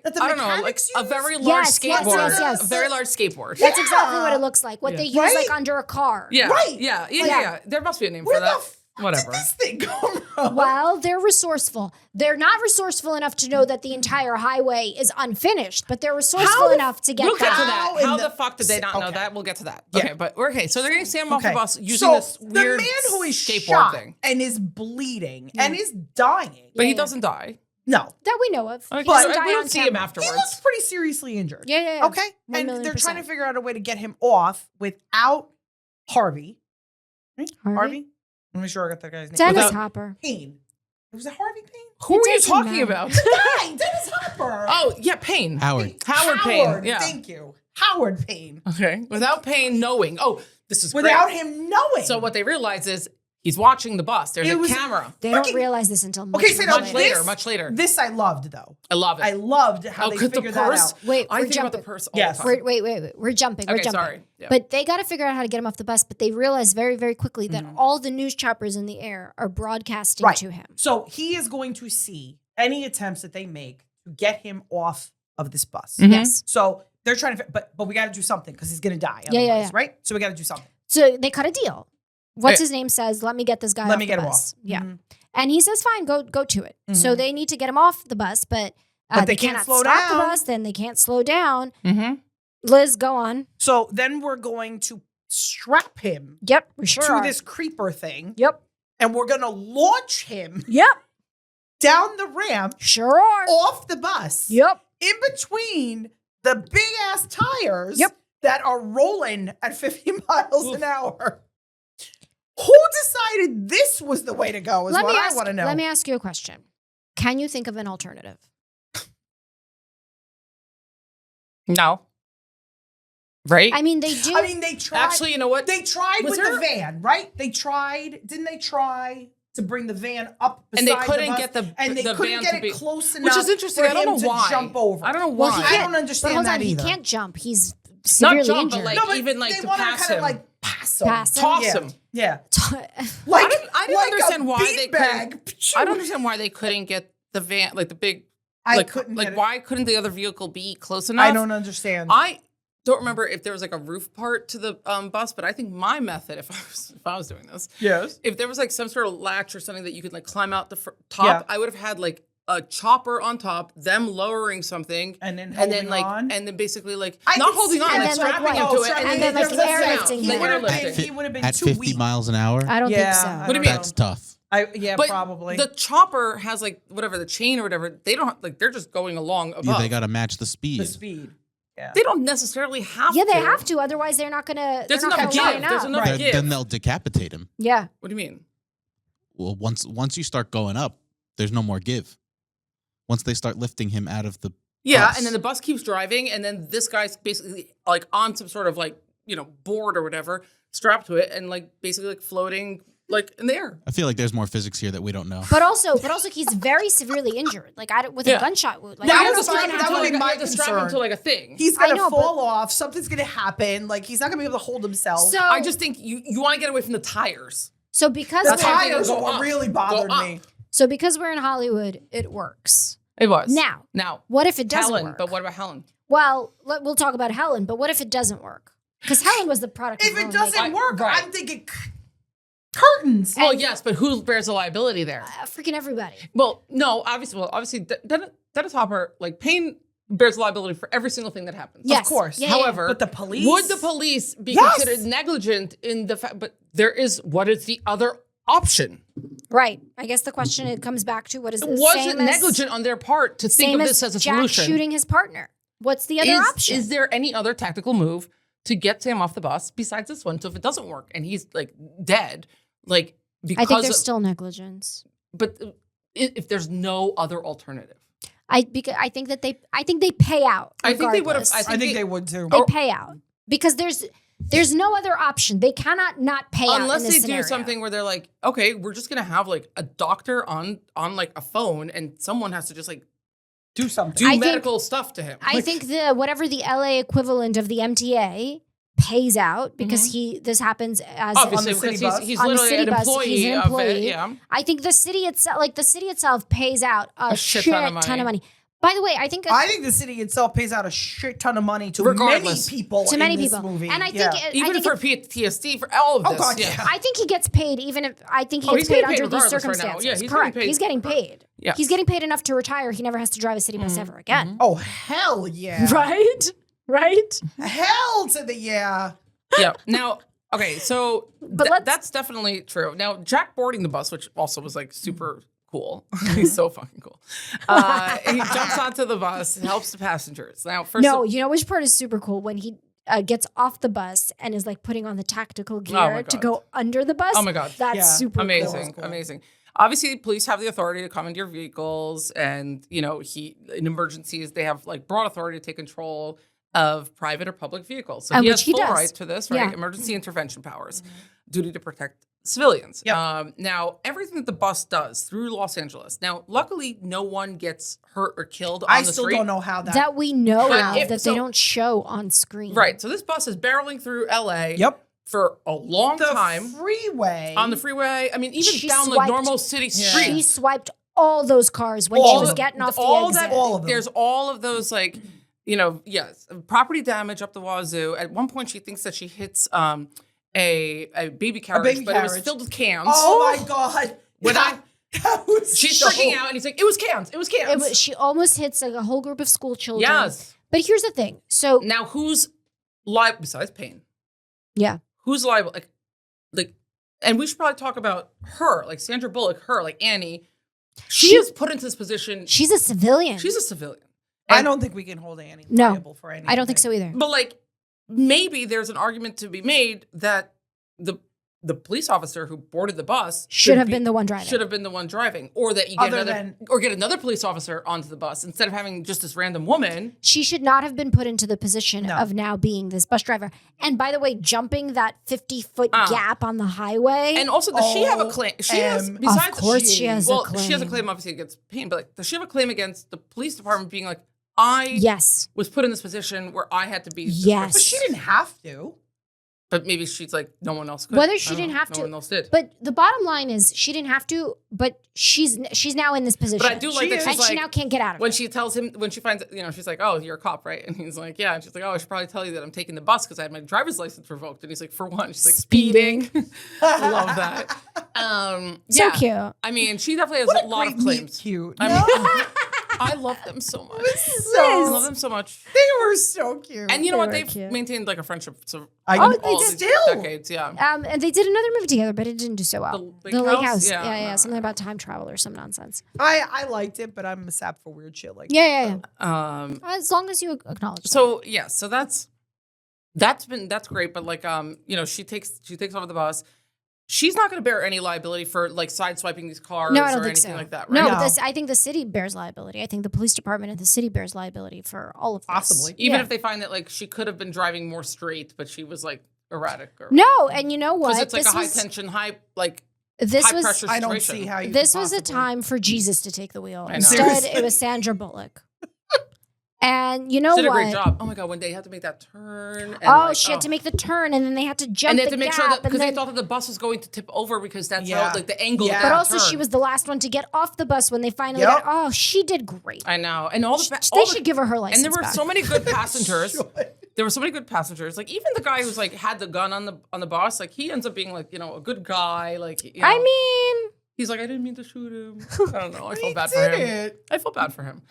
That the mechanics use? A very large skateboard. Yes. A very large skateboard. That's exactly what it looks like. What they use under a car. Yeah. Right. Yeah. There must be a name for that. Whatever. Where did this thing come from? Well, they're resourceful. They're not resourceful enough to know that the entire highway is unfinished, but they're resourceful enough to get We'll get to that. that. How the fuck did they not know that? We'll get to that. Okay, but so they're getting Sam off the bus using this weird the man who is skateboard shot thing. And is bleeding and is dying. But he doesn't die. No. That we know of. Okay, But we don't see him afterwards. He looks pretty seriously injured. Yeah. Okay? And they're trying to figure out a way to get him off without Harvey. Harvey? Let me make sure I got that guy's name. Dennis Hopper. Payne. Was it Harvey Payne? Who are you talking about? Dennis Hopper. Oh, yeah, Payne. Howard Payne. Yeah. Thank you. Howard Payne. Okay. Without Payne knowing. Oh, this is without great. him knowing. So what they realize is he's watching the bus. There's a camera. They don't realiage this until much later. This I loved, though. I love it. I loved how they figured that out. Wait, I we're think jumping. about the purse all Yes. the time. Wait. We're jumping. Okay, sorry. Yeah. But they got to figure out how to get him off the bus. But they realize very, very quickly that all the news choppers in the air are broadcasting to him. So he is going to see any attempts that they make to get him off of this bus. Yes. So they're trying to, but we got to do something because he's going to die. Yeah. Right? So we got to do something. So they cut a deal. What's his name says, let me get this guy off the bus. Yeah. And he says, fine, go to it. So they need to get him off the bus, but they can't slow stop down. the bus, then they can't slow down. Liz, go on. So then we're going to strap him Yep, we sure to are. this creeper thing. Yep. And we're going to launch him Yep. down the ramp. Sure are. Off the bus. Yep. In between the big ass tires Yep. that are rolling at 50 miles an hour. Who decided this was the way to go is what I want to know. Let me ask you a question. Can you think of an alternative? No. Right? I mean, they do. I mean, they tried. Actually, you know what? They tried Was with there- the van, right? Didn't they try to bring the van up And they beside couldn't the bus, get the and they the couldn't van get to it be close enough, which is interesting. for I don't him know to why. jump over. I don't know Well, why. he I can't- don't But understand hold on, that either. he can't jump. He's Not severely jump, but injured. like No, but even like they to wanna pass kinda him. like pass him. Pass him? Toss yeah. him. Yeah. I didn't like understand a why they beanbag. couldn't. I don't understand why they couldn't get the van, like the big. I like, couldn't like get it. why couldn't the other vehicle be close enough? I don't understand. I don't remember if there was like a roof part to the bus, but I think my method, if I was doing this, Yes. if there was like some sort of latch or something that you could like climb out the top, Yeah. I would have had like a chopper on top, them lowering something, And then and then holding like on? and then basically like I not could holding see on, that. like And then, like, strapping him what? to Oh, it, strapping and him then to like it. lift Airlifting down, him. like He would have airlifting. been, he would have been At too 50 weak. miles an hour? I don't Yeah, think so. I What do you don't mean? That's know. tough. Yeah, But probably. the chopper has like whatever the chain or whatever. They don't like they're just going along above. Yeah, they got to match the speed. The speed. Yeah. They don't necessarily have Yeah, to. they have to. Otherwise, they're not gonna. There's they're not enough gonna line give. There's up. enough Right. give. Then they'll decapitate him. Yeah. What do you mean? Well, once you start going up, there's no more give. Once they start lifting him out of the Yeah, bus. and then the bus keeps driving, and then this guy's basically like on some sort of like board or whatever, strapped to it, and like basically like floating like in the air. I feel like there's more physics here that we don't know. But also, he's very severely injured. Like with a Yeah. gunshot wound. Like That I You have don't to was know strap if him he that to would like be you my have to strap him concern. to like a thing. He's I gonna know, fall off. Something's gonna happen. Like he's not gonna be able to hold himself. So I just think you want to get away from the tires. so because the That's why I'm thinking tires go are what up. really Go bothered up. me. so because we're in Hollywood, it works. It was Now, what if it doesn't Helen, work? but what about Helen? Well, we'll talk about Helen. But what if it doesn't work? Because Helen was the product. If of her it own doesn't makeup. work, right. I'm thinking curtains. Well, yes, but who bears the liability there? Freaking everybody. Well, no, obviously, Dennis Hopper, like Payne bears liability for every single thing that happens. Yes. Of course. Yeah, However, But the police? would the police be Yes. considered negligent in the fact? But there is what is the other option? Right. I guess the question it comes back to what is the Was same it negligent on their part to think same of this as a Jack solution? shooting his partner. What's the other option? Is there any other tactical move to get Sam off the bus besides this one? So if it doesn't work and he's like dead, like because I think there's of, still negligence. but if there's no other alternative, I think they pay out. I think they would have. regardless. I think they would too. They pay out because there's no other option. They cannot not pay out Unless in this they scenario. do something where they're like, okay, we're just gonna have like a doctor on like a phone, and someone has to just like Do something. do I think- medical stuff to him. I think whatever the LA equivalent of the MTA pays out because this happens as Obviously, on the city because bus. he's On the literally city an bus, employee, he's an of employee. it. Yeah. I think the city itself pays out a shit shit ton of money. By the way, I think the city itself pays out a shit ton of money to Regardless. many people. to many in this people, movie. and I think Yeah. Even for PTSD, for all of Oh, this. God, yeah. yeah. I think he gets paid even if I think he Oh, gets he's paid getting paid under these regardless right now. circumstances. Yeah, he's Correct. getting paid. He's getting paid. Yes. He's getting paid enough to retire. He never has to drive a city bus ever again. Oh hell yeah! Right? Right? Hell to the yeah. Yeah. Now, okay, so But let's- that's definitely true. Now, Jack boarding the bus, which also was like super cool. He's so fucking cool. He jumps onto the bus and helps the passengers. Now, first, No, you know which part is super cool when he gets off the bus and is like putting on the tactical gear to God. go under the bus. Oh my God. That's Yeah. super amazing, cool. amazing. Obviously, police have the authority to come into your vehicles, and in emergencies they have like broad authority to take control of private or public vehicles. So he Which has he full does. right to this, right? Yeah. Emergency intervention powers, duty to protect civilians. Yep. Now, everything that the bus does through Los Angeles. Now, luckily, no one gets hurt or killed on I the still street. don't know how that. That we know But of if- that so- they don't show on screen. Right. So this bus is barreling through LA Yep. for a long The time freeway on the freeway. I mean, even She down like swiped- normal city Yeah. streets. She swiped all those cars when All she was of them. getting off the all exit. that, All of them. There's all of those like, yes, property damage up the wazoo. At one point, she thinks that she hits a baby carriage, baby but it was carriage. filled with cans. Oh my god! When that was She's so- freaking out, and he's like, "It was cans. It was cans." She almost hits like a whole group of school children. Yes. But here's the thing. So Now, who's liable besides Payne? yeah. Who's liable? Like, and we should probably talk about her, like Sandra Bullock, like Annie. She is put into this position. She's a civilian. She's a civilian. I don't think we can hold Annie No, liable for anything. I don't think so either. But like, maybe there's an argument to be made that the police officer who boarded the bus should have been the one driving. Should have been the one driving, or that you get another police officer onto the bus instead of having just this random woman. She should not have been put into the position of now being this bus driver. And by the way, jumping that 50-foot gap on the highway. And also, does she have a claim? She has. Besides, of course, she has a claim. She has a claim obviously against Payne, but like, does she have a claim against the police department being like, I was put in this position where I had to be. Yes, but she didn't have to. But maybe she's like, no one else could. Whether she didn't have to. No one else did. But the bottom line is she didn't have to, but she's now in this position. But I do like that she's like, she now can't get out of it. When she tells him, when she finds, she's like, oh, you're a cop, right? And he's like, yeah. And she's like, oh, I should probably tell you that I'm taking the bus because I had my driver's license revoked. And he's like, for one. She's like, speeding. I love that. So cute. I mean, she definitely has a lot of claims. Cute. I love them so much. I love them so much. They were so cute. And you know what? They've maintained like a friendship. So they still decades, yeah. And they did another movie together, but it didn't do so well. The Lake House? Yeah. Something about time travel or some nonsense. I liked it, but I'm a sap for weird shit like yeah. As long as you acknowledge. So so that's great. But like she takes over the bus. She's not going to bear any liability for like sideswiping these cars or anything so. Like that, right? No, I think the city bears liability. I think the police department and the city bears liability for all of this. Possibly. Even if they find that like she could have been driving more straight, but she was like erratic. And you know what? Because it's like high tension, high pressure situation. I don't see how you This was a time for Jesus to take the wheel. I know. Instead, it was Sandra Bullock. And you know she did what? a great job. Oh my god, when they had to make that turn. And she had to make the turn, and then they had to jump. And they had to the make gap, sure that because then, they thought that the bus was going to tip over because that's how like the angle. But also, she was the last one to get off the bus when they finally got. Oh, she did great. I know, and all they should give her license. And there were back. so many good passengers. There were so many good passengers. Like even the guy who's like had the gun on the bus, like he ends up being like a good guy. Like I mean, he's like I didn't mean to shoot him. I don't know. I felt bad for him. I felt bad for him.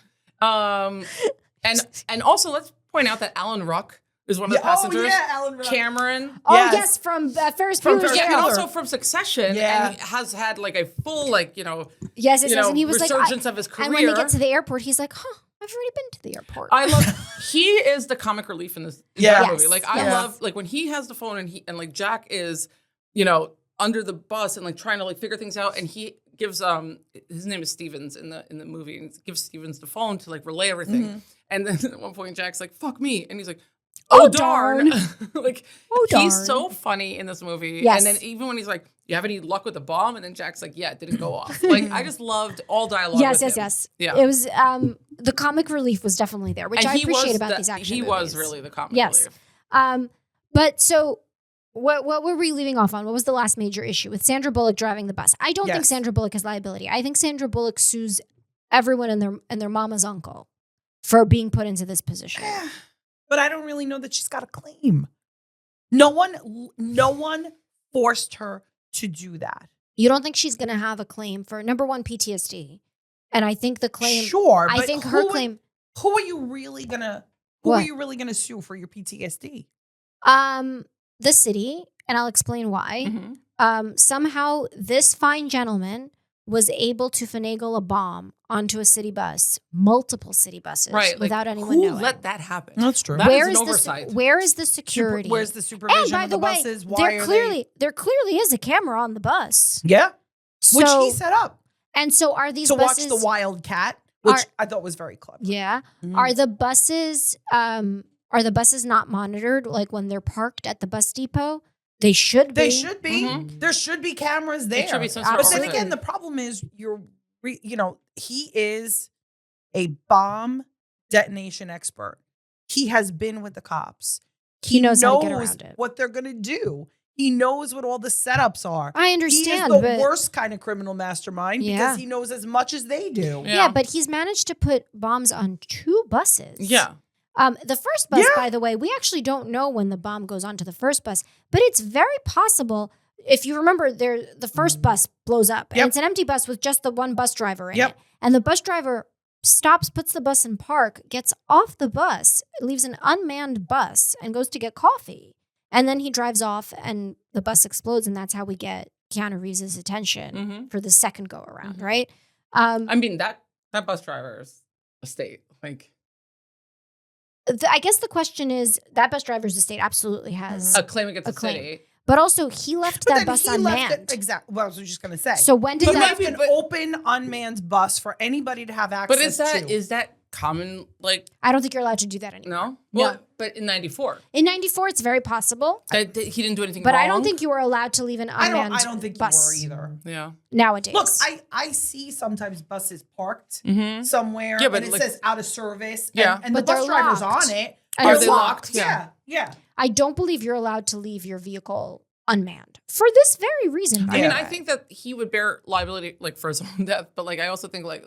And also, let's point out that Alan Ruck is one of the passengers. Oh, yeah, Alan Ruck. Cameron. Oh, yes, from Ferris Bueller's and also from Succession. Yeah. And has had like a full, Yes, and he was resurgence of his career. And when they get to the airport, he's like, I've already been to the airport. I love, he is the comic relief in this movie. Like, I love, like, when he has the phone and like, Jack is, under the bus and like trying to like figure things out. And he gives, his name is Stevens in the movie, and gives Stevens the phone to like relay everything. Mm-hmm. And then at one point, Jack's like, fuck me. And he's like, oh darn. Like, he's so funny in this movie. Yes. And then even when he's like, you have any luck with the bomb? And then Jack's like, yeah, it didn't go off. Like, I just loved all dialogue. Yes. Yeah. It was, the comic relief was definitely there, which I appreciate about these action movies. He was really the comic relief. But so what were we leaving off on? What was the last major issue with Sandra Bullock driving the bus? I don't think Sandra Bullock has liability. I think Sandra Bullock sues everyone and their mama's uncle for being put into this position. But I don't really know that she's got a claim. No one forced her to do that. You don't think she's going to have a claim for, number one, PTSD? And I think the claim. Sure, I think her claim. Who are you really gonna? Who are you really gonna sue for your PTSD? The city, and I'll explain why. Mm-hmm. Somehow, this fine gentleman was able to finagle a bomb onto a city bus, multiple city buses, without anyone knowing. Who let that happen? That's true. That is an oversight. Where is the security? Where's the supervision and by of the the way, buses? There clearly is a camera on the bus. Yeah, so, which he set up. And so are these to buses... watch the wildcat, which I thought was very clever. Yeah. Mm. Are the buses not monitored, like when they're parked at the bus depot? They should be. They should be. Mm-hmm. There should be cameras there. There should be some but then again, the problem is he is a bomb detonation expert. He has been with the cops. He knows how to get around it. What they're going to do. He knows what all the setups are. I understand. He is the worst kind of criminal mastermind because he knows as much as they do. Yeah, but he's managed to put bombs on 2 buses. Yeah. The first bus, by the way, we actually don't know when the bomb goes onto the first bus, but it's very possible. If you remember, the first bus blows up, and it's an empty bus with just the one bus driver in it. And the bus driver stops, puts the bus in park, gets off the bus, leaves an unmanned bus, and goes to get coffee. And then he drives off, and the bus explodes, and that's how we get Keanu Reeves' attention for the second go around, right? I mean, that bus driver's estate, like. I guess the question is, that bus driver's estate absolutely has a claim against the city. But also, he left But that then bus he left unmanned. it, exactly. Well, I was just going to say. So when did he that? left an open unmanned bus for anybody to have access But to. is that common? Like, I don't think you're allowed to do that anymore. no? No. Well, but in 94, In 94, it's very possible. that he didn't do anything But wrong. I don't think you were allowed to leave an unmanned I don't think bus you were either. Yeah. nowadays. Look, I see sometimes buses parked Mm-hmm. somewhere, Yeah, but and it like- says out of service. Yeah. and the But bus they're driver's locked. on it. And Are they're they locked? Yeah, yeah. I don't believe you're allowed to leave your vehicle unmanned for this very reason. by I mean, the I way. think that he would bear liability like for his own death, but like I also think like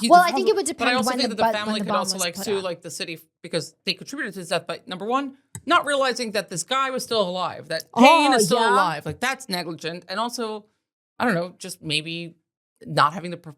Well, I think it would But I depend also when think the that the bu- family when the could bomb also was like put sue out. like the city because they contributed to his death by number one, not realizing that this guy was still alive, that Payne is still yeah. alive, like that's negligent, and also I don't know, just maybe not having the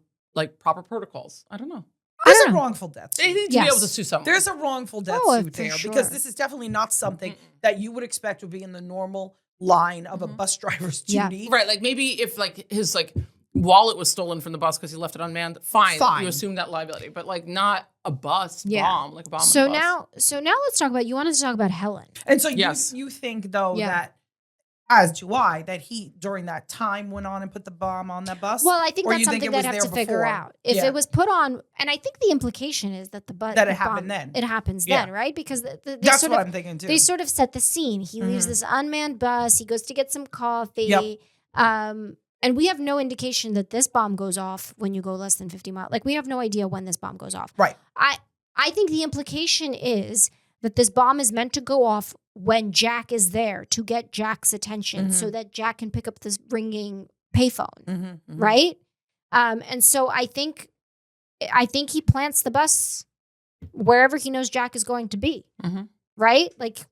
proper protocols. I don't know. There's don't a know. wrongful death They suit. need to Yes. be able to sue someone. There's a wrongful death Oh, suit for there sure. because this is definitely not something that you would expect would be in the normal line of a Mhm. bus driver's Yeah. duty. right, like maybe if like his like wallet was stolen from the bus because he left it unmanned, fine, Fine. you assume that liability, but like not a bus Yeah. bomb, like a bomb. on So a bus. now let's talk about. You wanted to talk about Helen. And so Yes. you think though Yeah. that, as do I, that he during that time went on and put the bomb on that bus? Well, I think Or that's you think something it they'd was have there to figure before? out. If Yeah. it was put on, and I think the implication is that the That it bomb, happened then. It happens Yeah. then, right? Because they That's sort what of I'm thinking too. they sort of set the scene. He leaves Mhm. this unmanned bus. He goes to get some coffee. Yep. And we have no indication that this bomb goes off when you go less than 50 miles. Like we have no idea when this bomb goes off. Right. I think the implication is that this bomb is meant to go off when Jack is there to get Jack's attention so that Jack can pick up this ringing payphone, Mhm, mhm. right? And so I think he plants the bus wherever he knows Jack is going to be, Mhm. right? Like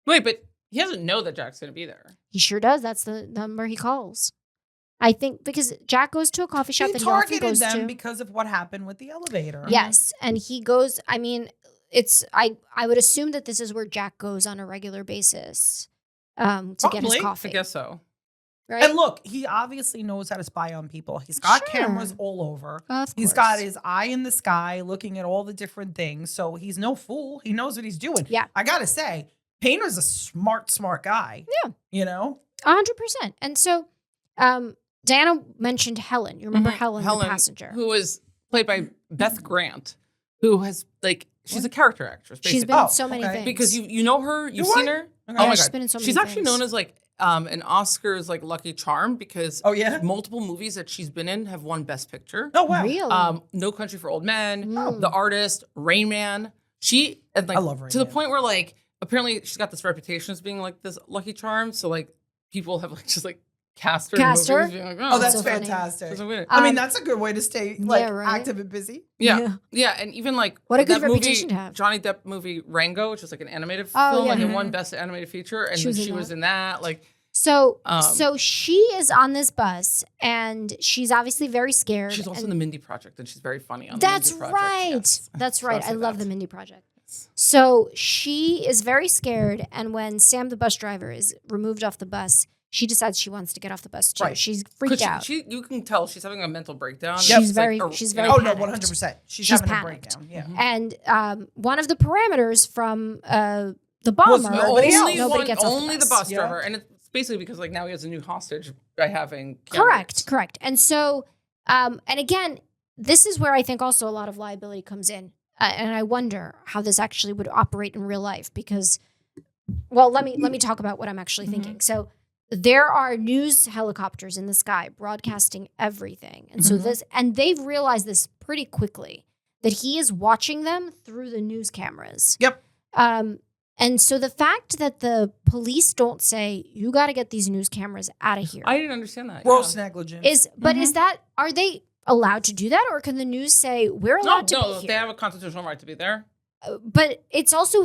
Wait, but he doesn't know that Jack's going to be there. he sure does. That's the number he calls. I think because Jack goes to a coffee shop He that he often targeted goes them to. because of what happened with the elevator. Yes, and he goes. I mean, it's I would assume that this is where Jack goes on a regular basis to get his Probably. coffee. I guess so. right? And look, he obviously knows how to spy on people. He's got Sure. cameras all over. Of He's course. got his eye in the sky looking at all the different things. So he's no fool. He knows what he's doing. Yeah. I got to say, Painter's a smart guy. Yeah. You know? 100%. And so, Diana mentioned Helen. You remember Helen, the passenger? who was played by Beth Grant, who has like she's a character actress. Basically. She's been Oh, in so many okay. things. because you know her, you've You seen what? her. Okay. Oh Yeah, my she's god, been in so many she's actually things. known as like an Oscars like Lucky Charm because Oh, yeah? multiple movies that she's been in have won Best Picture. Oh, wow. Really? No Country for Old Men, Mm. The Artist, Rain Man. She and like I love Rain to the Man. point where like apparently she's got this reputation as being like this Lucky Charm. So like people have like just like cast her. Cast in her? movies, being like, Oh, that's so funny. fantastic. she's a winner. I mean, Um, that's a good way to stay like yeah, right. active and busy. Yeah. And even like What a good that movie, reputation to have. Johnny Depp movie Rango, which is like an animated Oh, film, yeah. like it Mhm. won Best Animated Feature, and She was she in was that. in that. Like, So, Um, so she is on this bus, and she's obviously very scared. she's also in and the Mindy Project, and she's very funny on That's the Mindy Project. right. Yes. That's So right. I'll I say love that. the Mindy Project. So she is very scared, and when Sam, the bus driver, is removed off the bus, she decides she wants to get off the bus too. Right. She's freaked out. You can tell she's having a mental breakdown. She's It's very- like she's you very know, Oh, no, panicked. 100%. She's She's having panicked. a breakdown. Yeah. And one of the parameters from the bomber nobody is else. nobody gets off only the bus Yeah. driver, and it's basically because like now he has a new hostage by having Correct. And so, and again, this is where I think also a lot of liability comes in. And I wonder how this actually would operate in real life because, well, let me talk about what I'm actually thinking. So there are news helicopters in the sky broadcasting everything. And so they've realized this pretty quickly that he is watching them through the news cameras. Yep. And so the fact that the police don't say, you got to get these news cameras out of here I didn't understand that. Gross yeah. negligence. is that, are they allowed to do that? Or can the news say, we're allowed to be No, here? they have a constitutional right to be there. But it's also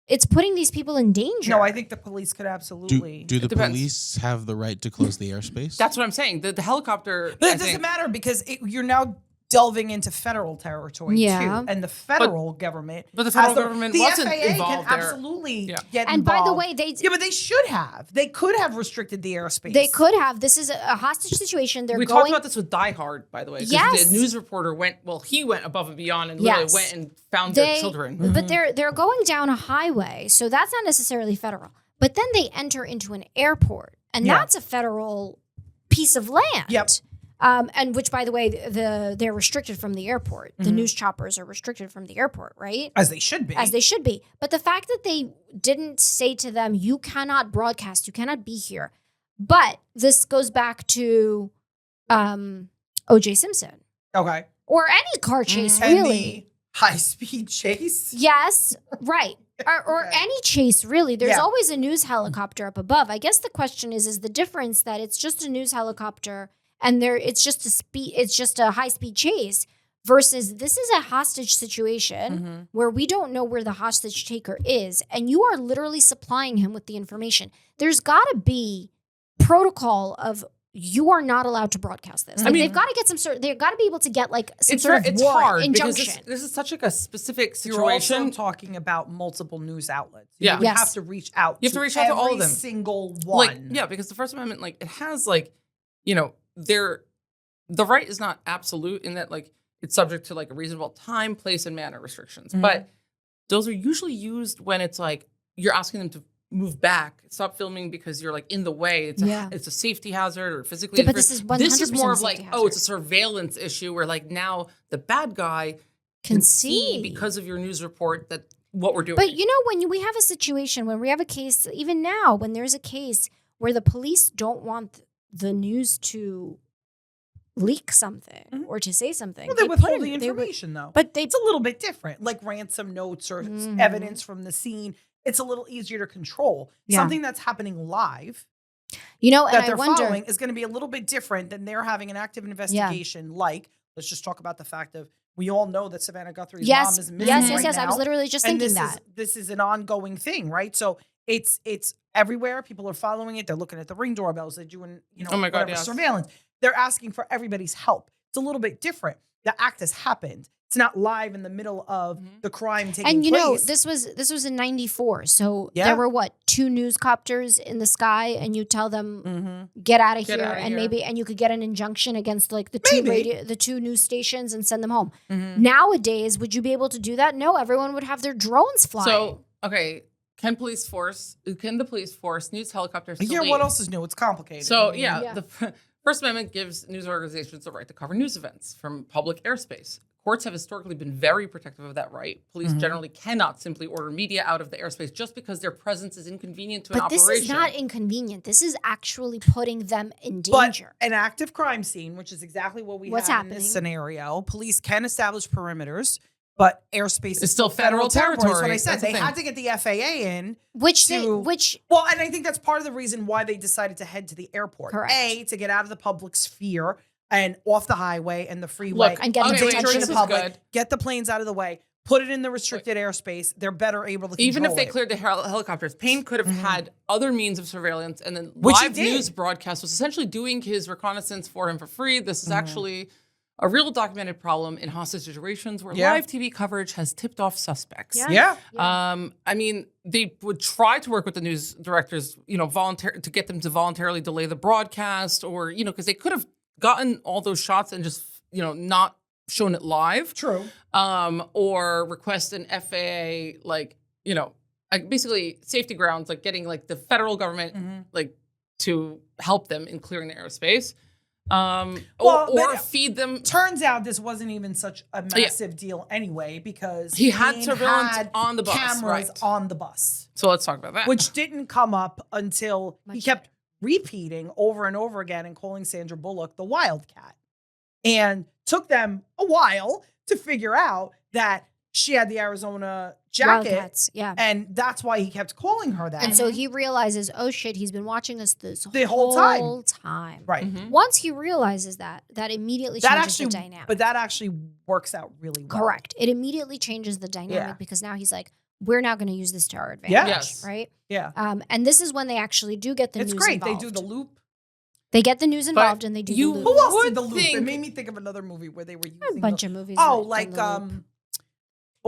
it's putting these people in danger. No, I think the police could absolutely. Do the depends. police have the right to close the airspace? That's what I'm saying. The helicopter. But I it doesn't think- matter because you're now delving into federal territory Yeah. too, and the federal government. but the federal has government the wasn't FAA involved can there. absolutely Yeah. get And by the involved. way, yeah, but they should have. They could have restricted the airspace. they could have. This is a hostage situation. They're We going. talked about this with Die Hard, by the way. 'cause Yes. The news reporter he went above and beyond and Yes. literally went and found their children. But they're going down a highway, so that's not necessarily federal. but then they enter into an airport, and that's a federal piece of land. Yep. And which, by the way, they're restricted from the airport. The news choppers are restricted from the airport, right? As they should be. As they should be. But the fact that they didn't say to them, you cannot broadcast, you cannot be here. But this goes back to O.J. Simpson. Okay. Or any car chase, And really. the high-speed chase. Yes, right. Or Okay. any chase, really. There's Yeah. always a news helicopter up above. I guess the question is the difference that it's just a news helicopter and it's just a high-speed chase versus this is a hostage situation where we don't know where the hostage taker is, and you are literally supplying him with the information. There's got to be protocol of you are not allowed to broadcast this. Like, they've got to get they've got to be able to get like some sort of warrant, hard injunction. because this is such like a specific You're also situation. talking about multiple news outlets. Yeah. You would Yes. have to reach out. You have to reach out to all of every them. single one. Like, yeah, because the First Amendment, like, it has like, the right is not absolute in that like it's subject to like a reasonable time, place, and manner restrictions. But those are usually used when it's like you're asking them to move back, stop filming because you're like in the way. It's a safety hazard or physically. But this is 100% more of a like, safety oh, it's a hazard. surveillance issue where like now the bad guy Can see. because of your news report that what we're doing. But when we have a situation, when we have a case, even now, when there's a case where the police don't want the news to leak something or to say something. Well, they put withhold it- the they would- information, though. but they It's a little bit different, like ransom notes or evidence from the scene. It's a little easier to control. Yeah. Something that's happening live and that I they're wonder, following is going to be a little bit different than they're having an active investigation. Like, let's just talk about the fact of we all know that Savannah Guthrie's mom is missing right yes. now. I was literally just And thinking that. this is an ongoing thing, right? So it's everywhere. People are following it. They're looking at the Ring doorbells. They're doing Oh my God, whatever yes. surveillance. They're asking for everybody's help. It's a little bit different. The act has happened. It's not live in the middle of the crime taking And place. this was in '94, so Yeah. there were 2 news copters in the sky, and you tell them get out of here, outta and here. you could get an injunction against like the Maybe. the 2 news stations and send them home. Nowadays, would you be able to do that? No, everyone would have their drones flying. So, okay, can the police force news helicopters to Yeah, leave? what else is new? It's complicated. So, I mean, yeah, Yeah. the First Amendment gives news organizations the right to cover news events from public airspace. Courts have historically been very protective of that right. Police generally cannot simply order media out of the airspace just because their presence is inconvenient to an but this operation. is not inconvenient. This is actually putting them in danger. But an active crime scene, which is exactly what we What's have in happening? this scenario, police can establish perimeters, but airspace It's still federal That's what I territory. said. That's the They thing. had to get the FAA in. which Well, and I think that's part of the reason why they decided to head to the airport. Correct. A, to get out of the public sphere and off the highway and the freeway. Look, and get Okay, the wait, attention this the is public, good. get the planes out of the way, put it in the restricted airspace. They're better able to Even if control they it. cleared the helicopters, Payne could have had other means of surveillance, and then Which he live did. news broadcast was essentially doing his reconnaissance for him for free. This is actually a real documented problem in hostage situations where Yeah. live TV coverage has tipped off suspects. Yeah. Yeah. I mean, they would try to work with the news directors, to get them to voluntarily delay the broadcast, or because they could have gotten all those shots and just not shown it live. True. Or request an FAA basically safety grounds, like getting like the federal government to help them in clearing the airspace. Well, or but- feed them. Turns out this wasn't even such a massive deal anyway because He had Payne surveillance had on the bus, cameras right. on the bus, So let's talk about that. which didn't come up until he Much kept repeating over and over again and calling Sandra Bullock the Wildcat, and took them a while to figure out that she had the Arizona jacket, Wildcats, yeah. and that's why he kept calling her that. And so he realizes, oh shit, he's been watching us The whole time. time. right. Mhm. Once he realizes that immediately That changes actually, the dynamic. but that actually works out really well. Correct. It immediately changes the dynamic Yeah. because now he's like, we're now going to use this to our advantage, Yeah. Yes. right? Yeah, And this is when they actually do get the it's news great. involved. They do the loop. They get the news involved and they do you the Who loop. else would did the loop? It think- made me think of another movie where they were A using bunch the, of movies. Oh, that like done the loop.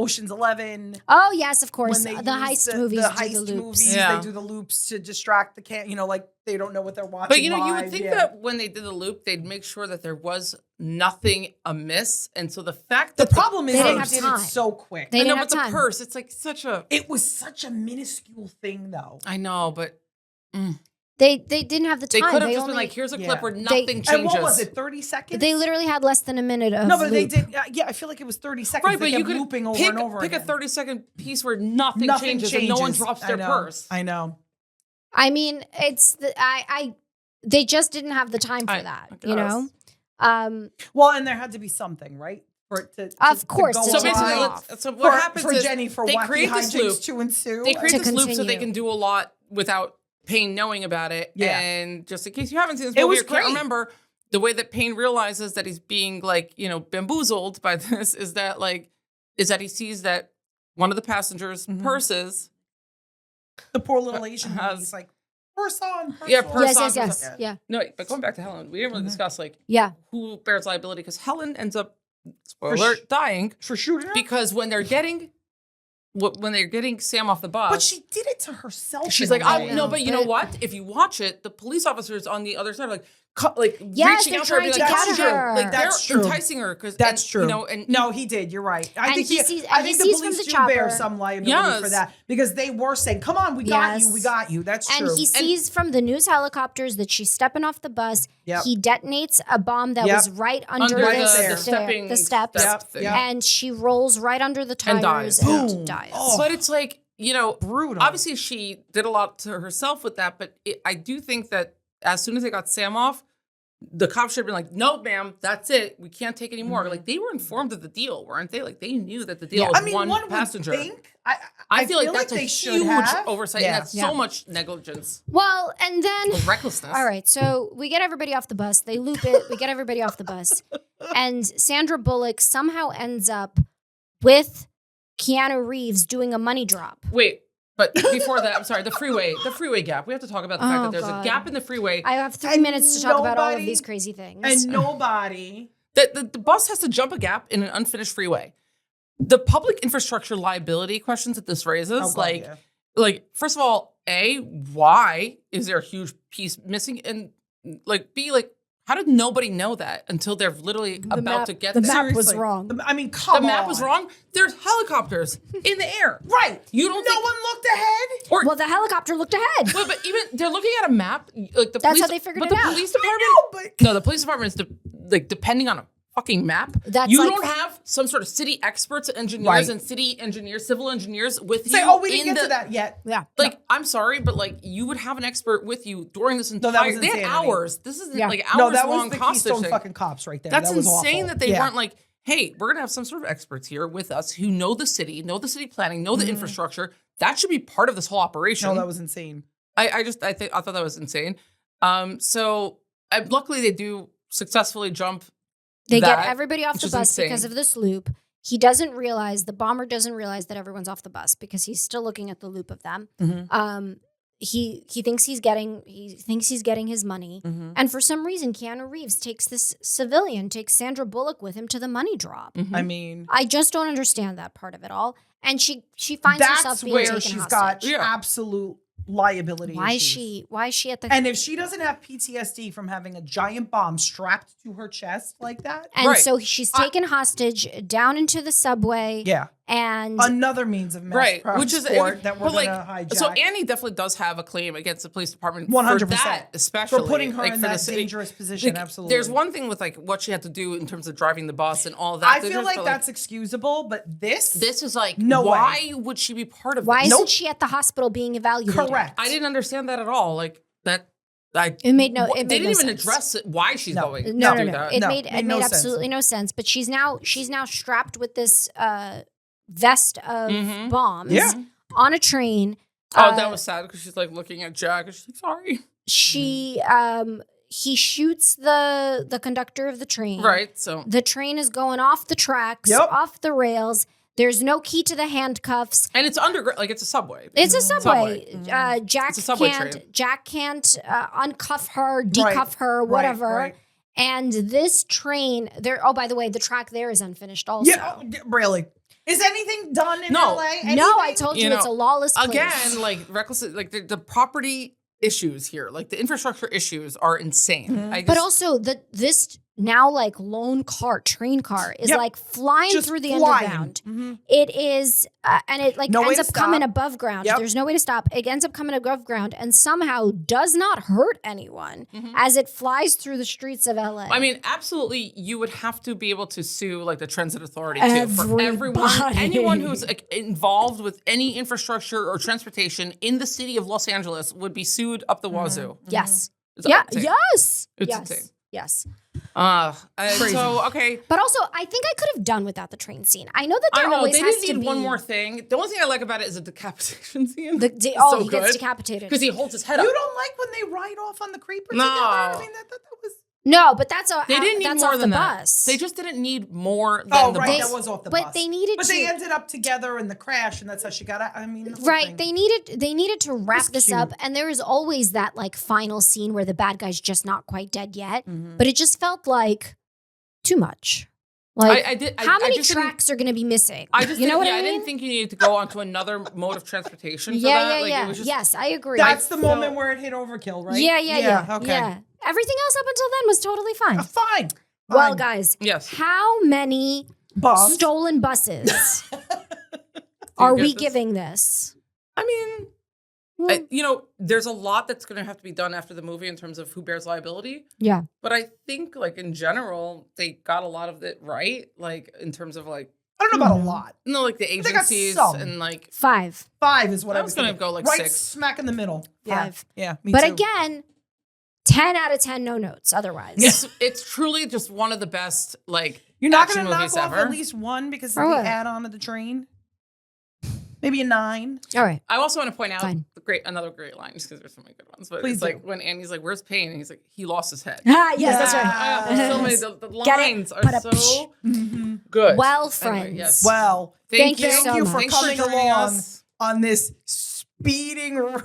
Ocean's 11. Oh yes, of course. When The they use heist movies the do heist the loops. movies, Yeah. they do the loops to distract the like they don't know what they're watching. But you would live, think yeah. that when they did the loop, they'd make sure that there was nothing amiss. And so the fact The that problem is They they didn't have did time. it so quick. They I know, didn't but have the time. purse, it's like such a. It was such a minuscule thing, though. I know, but They didn't have the they time. could have They just only, been like, here's a Yeah. clip where They- nothing changes. And what was it? 30 seconds. They literally had less than a minute of no, but loop. they did. Yeah, I feel like it was 30 seconds. Right, They but you kept could looping over pick, and over pick a again. 30-second piece where nothing, Nothing changes and no one drops I their know. purse. I know. I mean, it's they just didn't have the time for I that, guess. you know? Well, and there had to be something, right? For it to Of course, go to So take basically, it on. off. so what happens for is Jenny for they wacky create this hijinks loop. to ensue. They create To this loop so they continue. can do a lot without Payne knowing about it. Yeah. And just in case you haven't seen this It movie was or can't great. remember, the way that Payne realizes that he's being bamboozled by this is that he sees that one of the passengers' Mhm. purses. The poor little Asian Has- lady, he's like, purse on, purse Yeah, on. purse Yes, on, yes, purse yes. on. Yeah. No, but going back to Helen, we didn't really Mhm. discuss Yeah. who bears liability because Helen ends up, spoiler For sh- alert, dying For shooting her. because when they're getting Sam off the bus. But she did it to herself. She's in like, a I way. no, but you know but- what? If you watch it, the police officers on the other side are Yes, reaching they're out to her, trying be to like, catch "Come on, her." like That's they're true. enticing her because That's true. And No, he did. You're right. I And think he he, sees- I and he think the sees from police the do bear chopper. some liability for Yes. that because they were saying, "Come on, we got you, Yes. we got you." That's And true. he sees from the news helicopters that she's stepping off the bus. Yep. He detonates a bomb that Yep. was right under, under Right the, there. the stepping the steps. step Yep, thing. yep. And she rolls right under the And tires dies. and Boom. dies. Oh. But it's like, Brutal. obviously she did a lot to herself with that, but I do think that as soon as they got Sam off, the cops should have been like, no, ma'am, that's it. We can't take any more. Mhm. Like, they were informed of the deal, weren't they? Like, they knew that the deal Yeah. was I mean, one one passenger. would think. I feel like that's a they should huge have. oversight, Yeah. and that's Yeah. so much negligence Well, and then or recklessness. all right, so we get everybody off the bus. They loop it. We get everybody off the bus. And Sandra Bullock somehow ends up with Keanu Reeves doing a money drop. Wait, but before that, I'm sorry, the freeway gap. We have to talk about the fact Oh, that there's God. a gap in the freeway. I have 3 And minutes to talk about all of nobody- these crazy things. And nobody. That the bus has to jump a gap in an unfinished freeway. The public infrastructure liability questions that this raises, Oh, God, yeah. first of all, why is there a huge piece missing? And B, how did nobody know that until they're literally about to get the there? map was Seriously. wrong. I mean, come The on. map was wrong. There's helicopters in the air. Right. You don't No think- one looked ahead. Or Well, the helicopter looked ahead. well, but even they're looking at a map. Like the That's police, how they figured but it the out. police department. but No, the police department is depending on a fucking map. That's you like- don't have some sort of city experts, engineers, Right. and city engineers, civil engineers with say, you. oh, we didn't in get the, to that yet. Yeah. I'm sorry, but you would have an expert with you during this entire. No, that was they had insanity. hours. This is Yeah. hours No, that was long the hostage Keystone thing. fucking cops right there. That's that was insane awful. that they Yeah. weren't like, hey, we're gonna have some sort of experts here with us who know the city planning, know the infrastructure. That should be part of this whole operation. No, that was insane. I thought that was insane. Luckily they do successfully jump. They that, get everybody off which the is bus insane. because of this loop. The bomber doesn't realize that everyone's off the bus because he's still looking at the loop of them. Mhm. He thinks he's getting his money. Mhm. And for some reason, Keanu Reeves takes Sandra Bullock with him to the money drop. Mhm. I mean, I just don't understand that part of it all. And she finds herself that's being where taken she's hostage. got absolute liability. Why is issues. she at the And if she doesn't have PTSD from having a giant bomb strapped to her chest like that, and Right. so she's taken hostage down into the subway yeah, and another means of mass Right, which is transport that we're but, gonna hijack. So Annie definitely does have a claim against the police department 100%. for that, especially for putting her in for that the city. dangerous position. Absolutely. There's one thing with what she had to do in terms of driving the bus and all that. I There's feel just, like that's excusable, but this this is No why would she be part of why this? isn't she at the hospital being evaluated? correct. I didn't understand that at all. It It made they no didn't even sense. address it, why she's No. going No, to no, do no. that. It No, made made no sense. absolutely no sense. But she's now strapped with this vest of Mhm. bombs Yeah. on a train. Oh, that was sad because she's looking at Jack and she's like, sorry. She he shoots the conductor of the train. Right. So The train is going off the tracks, Yep. off the rails. There's no key to the handcuffs. and it's underground, it's a subway. It's a subway. Subway. Jack It's a subway can't. train. Jack can't uncuff her, decuff her, Right, whatever. right. And this train, there. Oh, by the way, the track there is unfinished. Also, Yeah, really. Is anything done in No. LA? No, Anything? I told you, You know, it's a lawless place. Again, like reckless, like the property issues here, like the infrastructure issues are insane. Mhm. But also this now like lone car, train car is Yep. like flying Just through the flying. underground. Mhm. It is, and it like No way ends to up coming stop. above ground. Yep. There's no way to stop. It ends up coming above ground and somehow does not hurt anyone Mhm. as it flies through the streets of LA. I mean, absolutely, you would have to be able to sue like the Transit Authority too for everyone, Everybody. anyone who's like, involved with any infrastructure or transportation in the city of Los Angeles would be sued up the wazoo. yes. It's Yeah. insane. Yes. It's yes. insane. Yes. Crazy. So okay. But also, I think I could have done without the train scene. I know that I there know always they has did to need be one more thing. The only thing I like about it is the decapitation scene. He so gets good. decapitated. Because he holds his head You up. don't like when they ride off on the creeper No. together? I mean, that was. No, but that's They didn't need that's more off than the that. bus. They just didn't need more than Oh, the right, bus. that was off the but bus. they needed But to. they ended up together in the crash, and that's how she got out. I mean, the whole Right, thing. they needed to wrap It's this cute. up, and there is always that like final scene where the bad guy's just not quite dead yet, Mhm. but it just felt like too much. Like, how many just didn't- tracks are going to be missing? I just you know didn't- what yeah, I mean? didn't think you needed to go onto another mode of transportation. For yeah, that. yeah, Like, yeah. It was just, Yes, I agree. That's the I moment felt- where it hit overkill, right? Yeah. Okay. Yeah. Everything else up until then was totally fine. Fine. Well, Fine. guys, Yes. how many Bums. stolen buses are get we this? giving this? I mean, there's a lot that's going to have to be done after the movie in terms of who bears liability. Yeah. But I think, like, in general, they got a lot of it right. Like, in terms of, like, I don't know about a lot. no, like the they got agencies some. and, like, 5. 5 is what I I was was gonna thinking. go, like, right 6. smack in the middle. 5. Yeah, me But too. again, 10 out of 10 no notes otherwise. it's truly just one of the best, like, You're not action going to knock movies off ever. at least 1 because For of the what? add-on of the train. Maybe a 9. All right. I also want to point out Fine. another great line, just because there's so many good ones. But Please it's do. like when Annie's like, "Where's Payne?" And he's like, "He lost his head." Ah, yes, that's right. Yeah. So many. The Get it? lines are Put a so Mm-hmm. good. Well, Anyway, friends. yes. Well, Thank you thank so you much. for Thanks coming joining along us. on this speeding.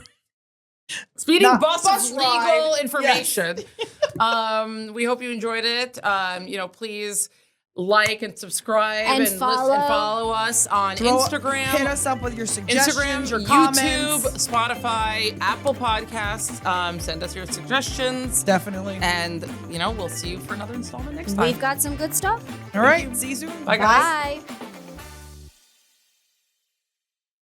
Speeding Not bus bus of legal ride. information. We hope you enjoyed it. Please like and subscribe And listen follow. and follow us on Hit Instagram. us up with your suggestions, Instagram, your YouTube, comments. Spotify, Apple Podcasts. Send us your suggestions. Definitely. And, we'll see you for another installment next time. We've got some good stuff. All right. See you soon. Bye, guys. Bye.